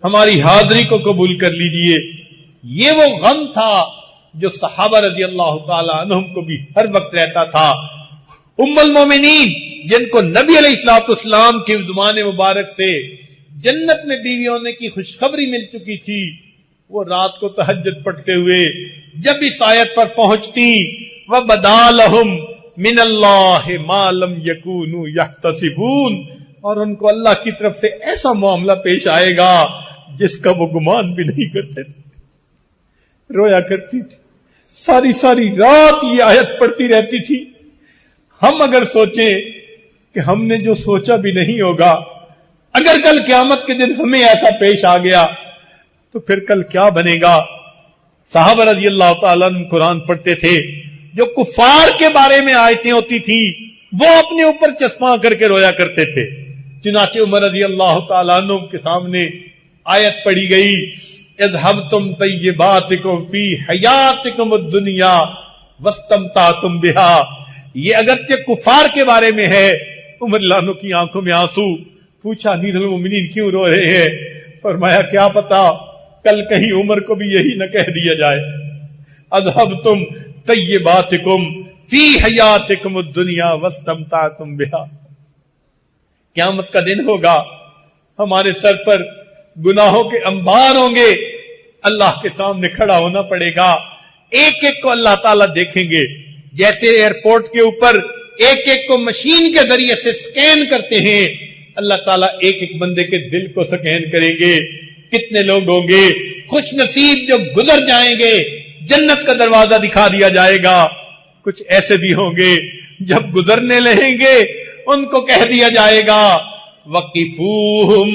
ہماری حاضری کو قبول کر لیجئے. یہ وہ غم تھا جو صحابہ رضی اللہ تعالی عنہم کو بھی ہر وقت رہتا تھا. ام المومنین جن کو نبی علیہ الصلوۃ والسلام کے زمان مبارک سے جنت میں بیوی ہونے کی خوشخبری مل چکی تھی، وہ رات کو تہجد پڑھتے ہوئے جب اس آیت پر پہنچتی وَبَدَا لَهُمْ مِنَ اللَّهِ مَا لَمْ يَكُونُوا يَحْتَسِبُونَ، اور ان کو اللہ کی طرف سے ایسا معاملہ پیش آئے گا جس کا وہ گمان بھی نہیں کرتے تھے. رویا کرتی تھی، ساری ساری رات یہ آیت پڑھتی رہتی تھی. ہم اگر سوچیں کہ ہم نے جو سوچا بھی نہیں ہوگا، اگر کل قیامت کے دن ہمیں ایسا پیش آ گیا تو پھر کل کیا بنے گا. صحابہ رضی اللہ تعالیٰ عنہ قرآن پڑھتے تھے، جو کفار کے بارے میں آیتیں ہوتی تھی وہ اپنے اوپر چسپاں کر کے رویا کرتے تھے. چنانچہ عمر رضی اللہ تعالیٰ عنہ کے سامنے آیت پڑھی گئی اذهبتم طیباتکم فی حیاتکم الدنیا واستمتعتم بها. یہ اگرچہ کفار کے بارے میں ہے. عمر اللہ عنہ کی آنکھوں میں آنسو. پوچھا امیر المومنین کیوں رو رہے ہیں؟ فرمایا کیا پتا کل کہیں عمر کو بھی یہی نہ کہہ دیا جائے اذهبتم طیباتکم فی حیاتکم الدنیا واستمتعتم بها. قیامت کا دن ہوگا، ہمارے سر پر گناہوں کے انبار ہوں گے، اللہ کے سامنے کھڑا ہونا پڑے گا. ایک ایک کو اللہ تعالیٰ دیکھیں گے، جیسے ایئرپورٹ کے اوپر ایک ایک کو مشین کے ذریعے سے سکین کرتے ہیں، اللہ تعالیٰ ایک ایک بندے کے دل کو سکین کریں گے. کتنے لوگ ہوں گے خوش نصیب جو گزر جائیں گے، جنت کا دروازہ دکھا دیا جائے گا. کچھ ایسے بھی ہوں گے جب گزرنے لہیں گے ان کو کہہ دیا جائے گا وقفوہم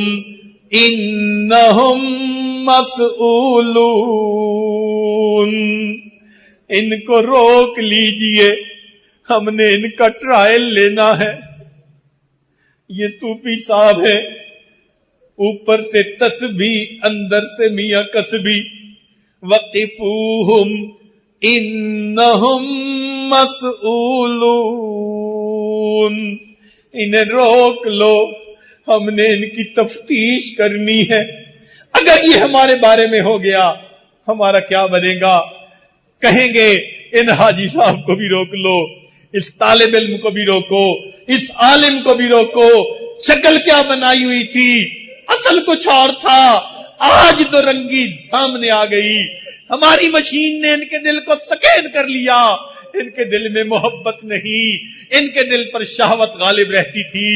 انہم مسئولون، ان کو روک لیجئے، ہم نے ان کا ٹرائل لینا ہے. یہ صوفی صاحب ہے، اوپر سے تسبیح اندر سے میاں کسبی. وقفوہم انہم مسئولون، انہیں روک لو، ہم نے ان کی تفتیش کرنی ہے. اگر یہ ہمارے بارے میں ہو گیا ہمارا کیا بنے گا؟ کہیں گے ان حاجی صاحب کو بھی روک لو، اس طالب علم کو بھی روکو، اس عالم کو بھی روکو. شکل کیا بنائی ہوئی تھی، اصل کچھ اور تھا. آج دو رنگی سامنے آ گئی. ہماری مشین نے ان کے دل کو سکین کر لیا. ان کے دل میں محبت نہیں، ان کے دل پر شہوت غالب رہتی تھی،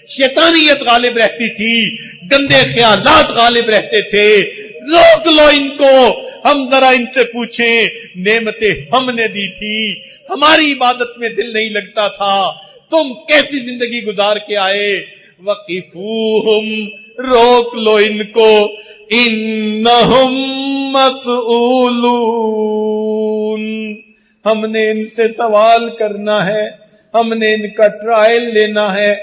شیطانیت غالب رہتی تھی، گندے خیالات غالب رہتے تھے. روک لو ان کو. ہم ذرا ان سے پوچھیں، نعمتیں ہم نے دی تھی، ہماری عبادت میں دل نہیں لگتا تھا، تم کیسی زندگی گزار کے آئے. وقفوہم، روک لو ان کو، انہم مسئولون، ہم نے ان سے سوال کرنا ہے، ہم نے ان کا ٹرائل لینا ہے.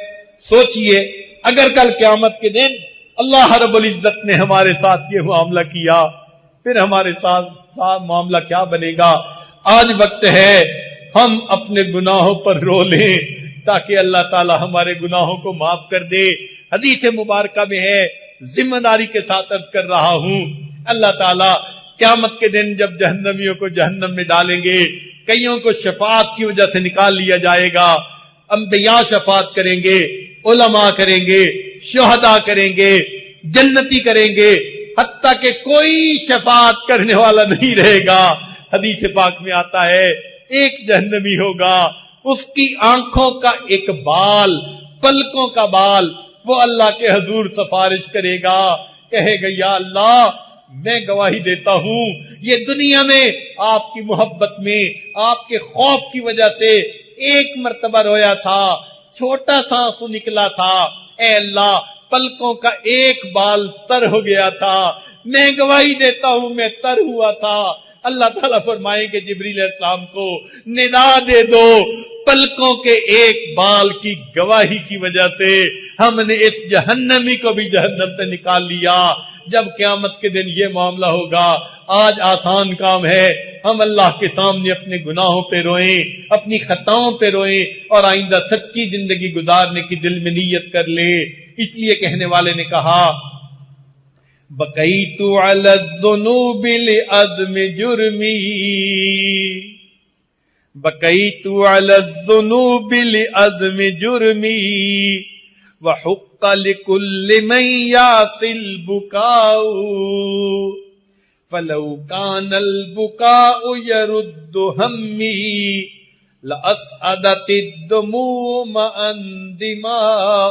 سوچئے اگر کل قیامت کے دن اللہ رب العزت نے ہمارے ساتھ یہ معاملہ کیا پھر ہمارے ساتھ معاملہ کیا بنے گا. آج وقت ہے ہم اپنے گناہوں پر رو لیں تاکہ اللہ تعالی ہمارے گناہوں کو معاف کر دے. حدیث مبارکہ میں ہے، ذمہ داری کے ساتھ عرض کر رہا ہوں، اللہ تعالی قیامت کے دن جب جہنمیوں کو جہنم میں ڈالیں گے، کئیوں کو شفاعت کی وجہ سے نکال لیا جائے گا، انبیاء شفاعت کریں گے، علماء کریں گے، شہداء کریں گے، جنتی کریں گے، حتیٰ کہ کوئی شفاعت کرنے والا نہیں رہے گا۔ حدیث پاک میں آتا ہے ایک جہنمی ہوگا، اس کی آنکھوں کا ایک بال، پلکوں کا بال، وہ اللہ کے حضور سفارش کرے گا، کہے گا یا اللہ میں گواہی دیتا ہوں یہ دنیا میں آپ کی محبت میں، آپ کے خوف کی وجہ سے ایک مرتبہ رویا تھا، چھوٹا سا آنسو نکلا تھا، اے اللہ پلکوں کا ایک بال تر ہو گیا تھا، میں گواہی دیتا ہوں میں تر ہوا تھا۔ اللہ تعالیٰ فرمائیں گے جبریل علیہ السلام کو ندا دے دو، پلکوں کے ایک بال کی گواہی کی وجہ سے ہم نے اس جہنمی کو بھی جہنم سے نکال لیا۔ جب قیامت کے دن یہ معاملہ ہوگا، آج آسان کام ہے، ہم اللہ کے سامنے اپنے گناہوں پہ روئیں، اپنی خطاؤں پہ روئیں اور آئندہ سچی زندگی گزارنے کی دل میں نیت کر لیں۔ اس لیے کہنے والے نے کہا بقیت علی الذنوب لعظم جرمی، بقیت علی الذنوب لعظم جرمی، وحق لكل من يعصي البكاء، فلو كان البكاء يرد همي لأسعدت الدموع مع الدماء۔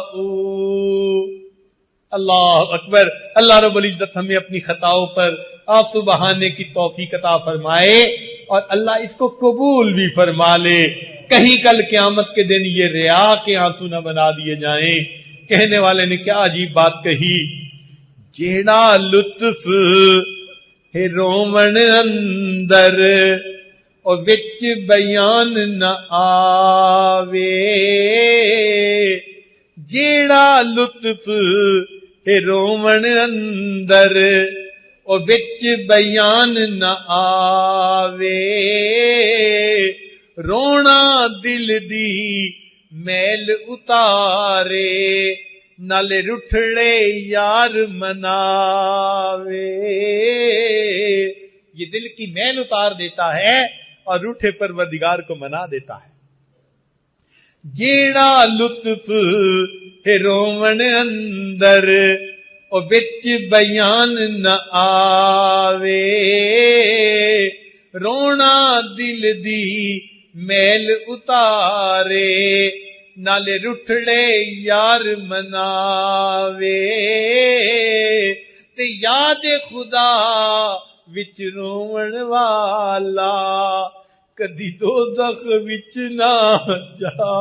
اللہ اکبر۔ اللہ رب العزت ہمیں اپنی خطاؤں پر آنسو بہانے کی توفیق عطا فرمائے اور اللہ اس کو قبول بھی فرما لے، کہیں کل قیامت کے دن یہ ریا کے آنسو نہ بنا دیے جائیں۔ کہنے والے نے کیا عجیب بات کہی، جیڑا لطف ہے رومن اندر اور وچ بیان نہ آوے، جیڑا لطف ہے رومن اندر اور وچ بیان نہ آوے، رونا دل دی میل اتارے نالے رٹھڑے یار مناوے۔ یہ دل کی میل اتار دیتا ہے اور روٹھے پروردگار کو منا دیتا ہے۔ جیڑا لطف ہے رومن اندر اور بچ بیان نہ آوے، رونا دل دی میل اتارے نالے رٹھڑے یار مناوے، تے یاد خدا وچ رومن والا کدی دوزخ وچ نہ جا۔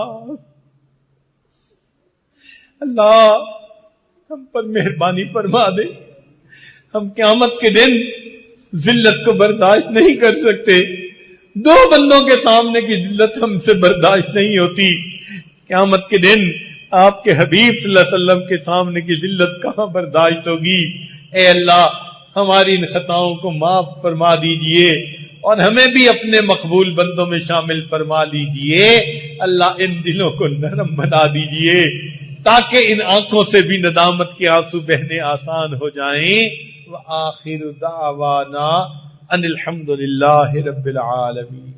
اللہ ہم پر مہربانی فرما دے، ہم قیامت کے دن ذلت کو برداشت نہیں کر سکتے، دو بندوں کے سامنے کی ذلت ہم سے برداشت نہیں ہوتی، قیامت کے دن آپ کے حبیب صلی اللہ علیہ وسلم کے سامنے کی ذلت کہاں برداشت ہوگی۔ اے اللہ ہماری ان خطاؤں کو معاف فرما دیجئے اور ہمیں بھی اپنے مقبول بندوں میں شامل فرما لیجئے۔ اللہ ان دلوں کو نرم بنا دیجئے تاکہ ان آنکھوں سے بھی ندامت کے آنسو بہنے آسان ہو جائیں۔ وآخر دعوانا ان الحمد للہ رب العالمین۔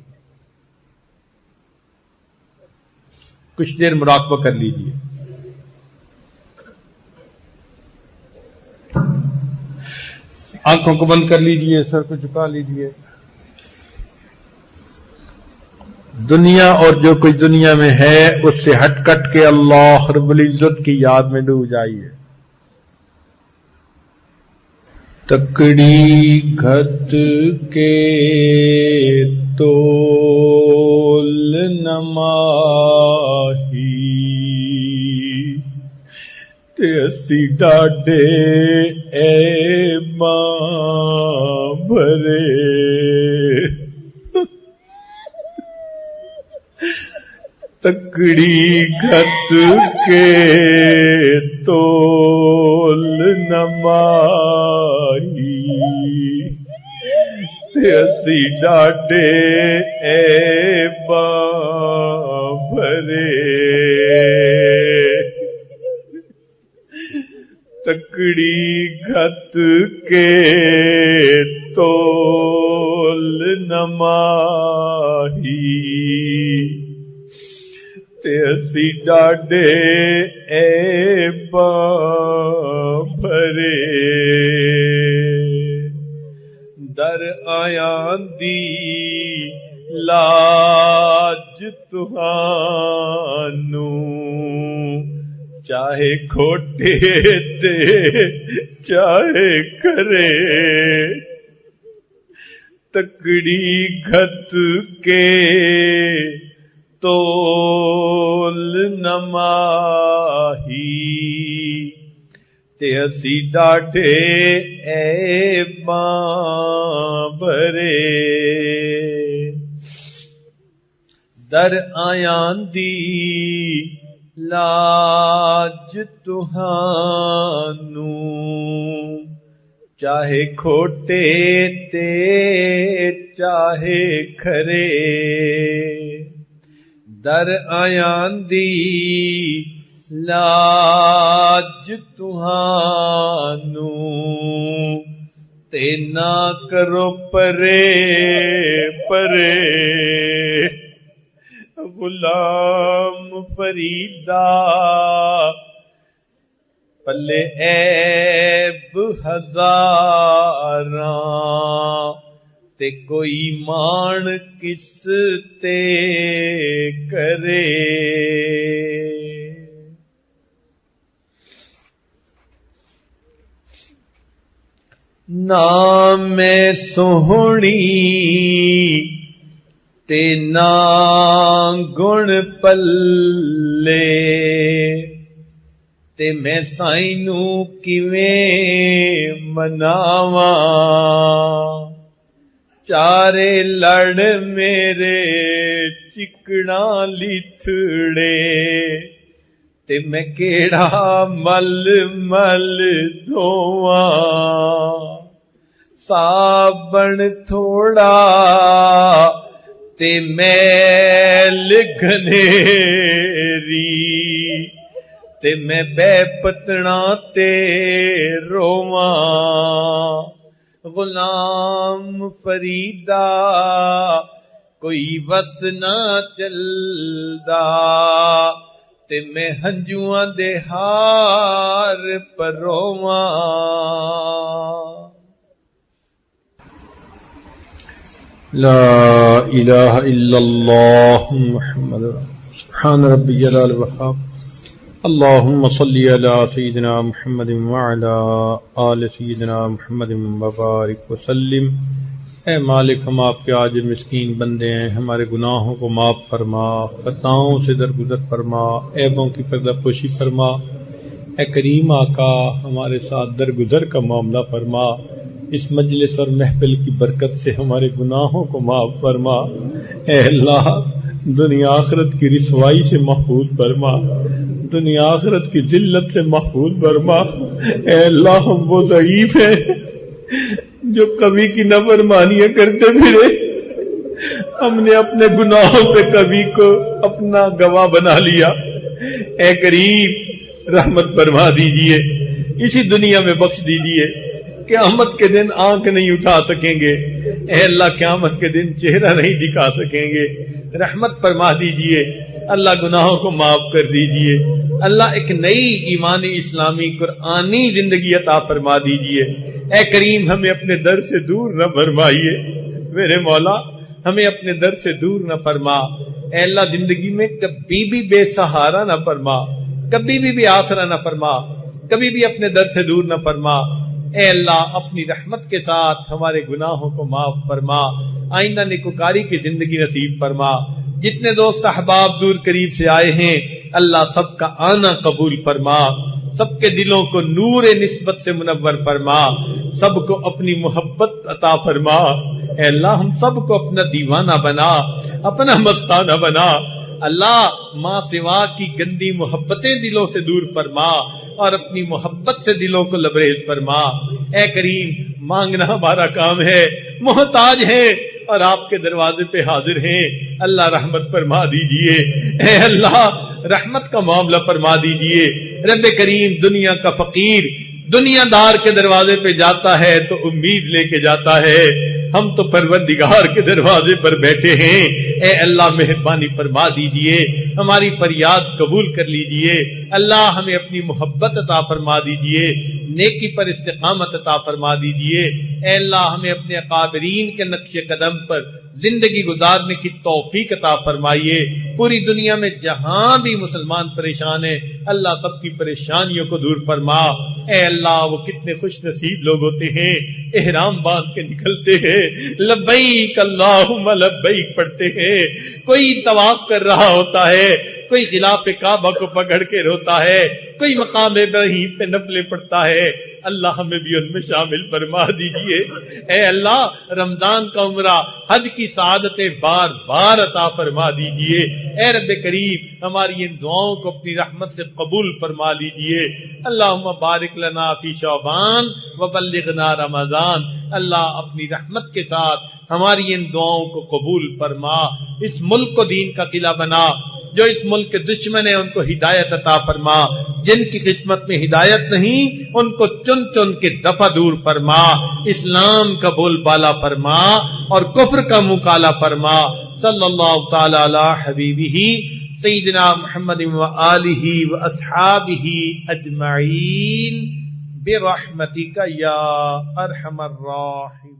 کچھ دیر مراقبہ کر لیجئے۔ آنکھوں کو بند کر لیجئے، سر کو جھکا لیجئے۔ دنیا اور جو کچھ دنیا میں ہے اس سے ہٹ کٹ کے اللہ رب العزت کی یاد میں ڈوب جائیے۔ تکڑی گھت کے تول نماہی تے اسی ڈاڈے اے ماں بھرے، تکڑی گھت کے تول نماہی تے اسی ڈاڈے اے ماں بھرے، تکڑی گھت کے تول نماہی تے اسی ڈاڈے عیباں بھرے در آیاں دی لاج تہانوں چاہے کھوٹے تے چاہے کھرے تکڑی گھت کے تول نماہی تے اسی ڈاڈے عیباں بھرے در آیاں دی لاج تہانوں چاہے کھوٹے تے چاہے کھرے در آیاں دی لاج تہانوں تے نہ کرو پرے پرے غلام فریدا پلے عیب ہزاراں تے کوئی مان کس تے کرے نہ میں سوہنی تے نہ گن پلے تے میں سائیں نوں کیویں مناواں چارے لڑ میرے چکڑا لتھڑے تے میں کیڑا مل مل دھواں صابن تھوڑا تے میل گھنیری تے میں بے پتنا تے رواں غلام فریدا کوئی وس نہ چلدا تے میں ہنجواں دے ہار پرواں لا الہ الا اللہ محمد سبحان ربی جلال وحاب اللہم صلی علی سیدنا محمد وعلی آل سیدنا محمد وبارک وسلم۔ اے مالک، ہم آپ کے عاجز مسکین بندے ہیں، ہمارے گناہوں کو معاف فرما، خطاؤں سے درگزر فرما، عیبوں کی پردہ پوشی فرما۔ اے کریم آقا، ہمارے ساتھ درگزر کا معاملہ فرما، اس مجلس اور محفل کی برکت سے ہمارے گناہوں کو معاف فرما۔ اے اللہ، دنیا آخرت کی رسوائی سے محفوظ فرما، دنیا آخرت کی ذلت سے محفوظ فرما۔ اے اللہ، ہم وہ ضعیف ہیں جو کبھی کی نافرمانیاں کرتے پھرے، ہم نے اپنے گناہوں پہ کبھی کو اپنا گواہ بنا لیا۔ اے کریم، رحمت فرما دیجئے، اسی دنیا میں بخش دیجئے، قیامت کے دن آنکھ نہیں اٹھا سکیں گے۔ اے اللہ، قیامت کے دن چہرہ نہیں دکھا سکیں گے، رحمت فرما دیجئے۔ اللہ، گناہوں کو معاف کر دیجئے۔ اللہ، ایک نئی ایمانی اسلامی قرآنی زندگی عطا فرما دیجئے۔ اے کریم، ہمیں اپنے در سے دور نہ فرمائیے، میرے مولا، ہمیں اپنے در سے دور نہ فرما۔ اے اللہ، زندگی میں کبھی بھی بے سہارا نہ فرما، کبھی بھی آسرا نہ فرما، کبھی بھی اپنے در سے دور نہ فرما۔ اے اللہ، اپنی رحمت کے ساتھ ہمارے گناہوں کو معاف فرما، آئندہ نیکوکاری کی زندگی نصیب فرما۔ جتنے دوست احباب دور قریب سے آئے ہیں، اللہ سب کا آنا قبول فرما، سب کے دلوں کو نور نسبت سے منور فرما، سب کو اپنی محبت عطا فرما۔ اے اللہ، ہم سب کو اپنا دیوانہ بنا، اپنا مستانہ بنا۔ اللہ، ماں سوا کی گندی محبتیں دلوں سے دور فرما اور اپنی محبت سے دلوں کو لبریز فرما۔ اے کریم، مانگنا ہمارا کام ہے، محتاج ہے اور آپ کے دروازے پہ حاضر ہیں۔ اللہ، رحمت فرما دیجئے۔ اے اللہ، رحمت کا معاملہ فرما دیجئے۔ رب کریم، دنیا کا فقیر، دنیا دار کے دروازے پہ جاتا ہے تو امید لے کے جاتا ہے، ہم تو پروردگار کے دروازے پر بیٹھے ہیں۔ اے اللہ مہربانی فرما دیجئے، ہماری فریاد قبول کر لیجئے، اللہ ہمیں اپنی محبت عطا فرما دیجئے، نیکی پر استقامت عطا فرما دیجئے۔ اے اللہ ہمیں اپنے اکابرین کے نقش قدم پر زندگی گزارنے کی توفیق عطا فرمائیے۔ پوری دنیا میں جہاں بھی مسلمان پریشان ہیں، اللہ سب کی پریشانیوں کو دور فرما۔ اے اللہ وہ کتنے خوش نصیب لوگ ہوتے ہیں، احرام باندھ کے نکلتے ہیں، لبیک اللہم لبیک پڑھتے ہیں، کوئی طواف کر رہا ہوتا ہے، کوئی غلاف کعبہ کو پکڑ کے روتا ہے، کوئی مقام ابراہیم پہ نفلیں پڑھتا ہے۔ اللہ ہمیں بھی ان میں شامل فرما دیجئے۔ اے اللہ رمضان کا عمرہ حج کی سعادتیں بار بار عطا فرما دیجئے۔ اے رب کریم ہماری ان دعاؤں کو اپنی رحمت سے قبول فرما لیجئے۔ اللہم بارک لنا فی شعبان وبلغنا رمضان۔ اللہ اپنی رحمت کے ساتھ ہماری ان دعاؤں کو قبول فرما، اس ملک کو دین کا قلعہ بنا، جو اس ملک کے دشمن ہیں ان کو ہدایت عطا فرما، جن کی قسمت میں ہدایت نہیں ان کو چن چن کے دفع دور فرما، اسلام کا بول بالا فرما اور کفر کا منہ کالا فرما۔ صلی اللہ تعالی علی حبیبہ سیدنا محمد و آلہ و اصحابہ اجمعین برحمتک یا ارحم الراحمین۔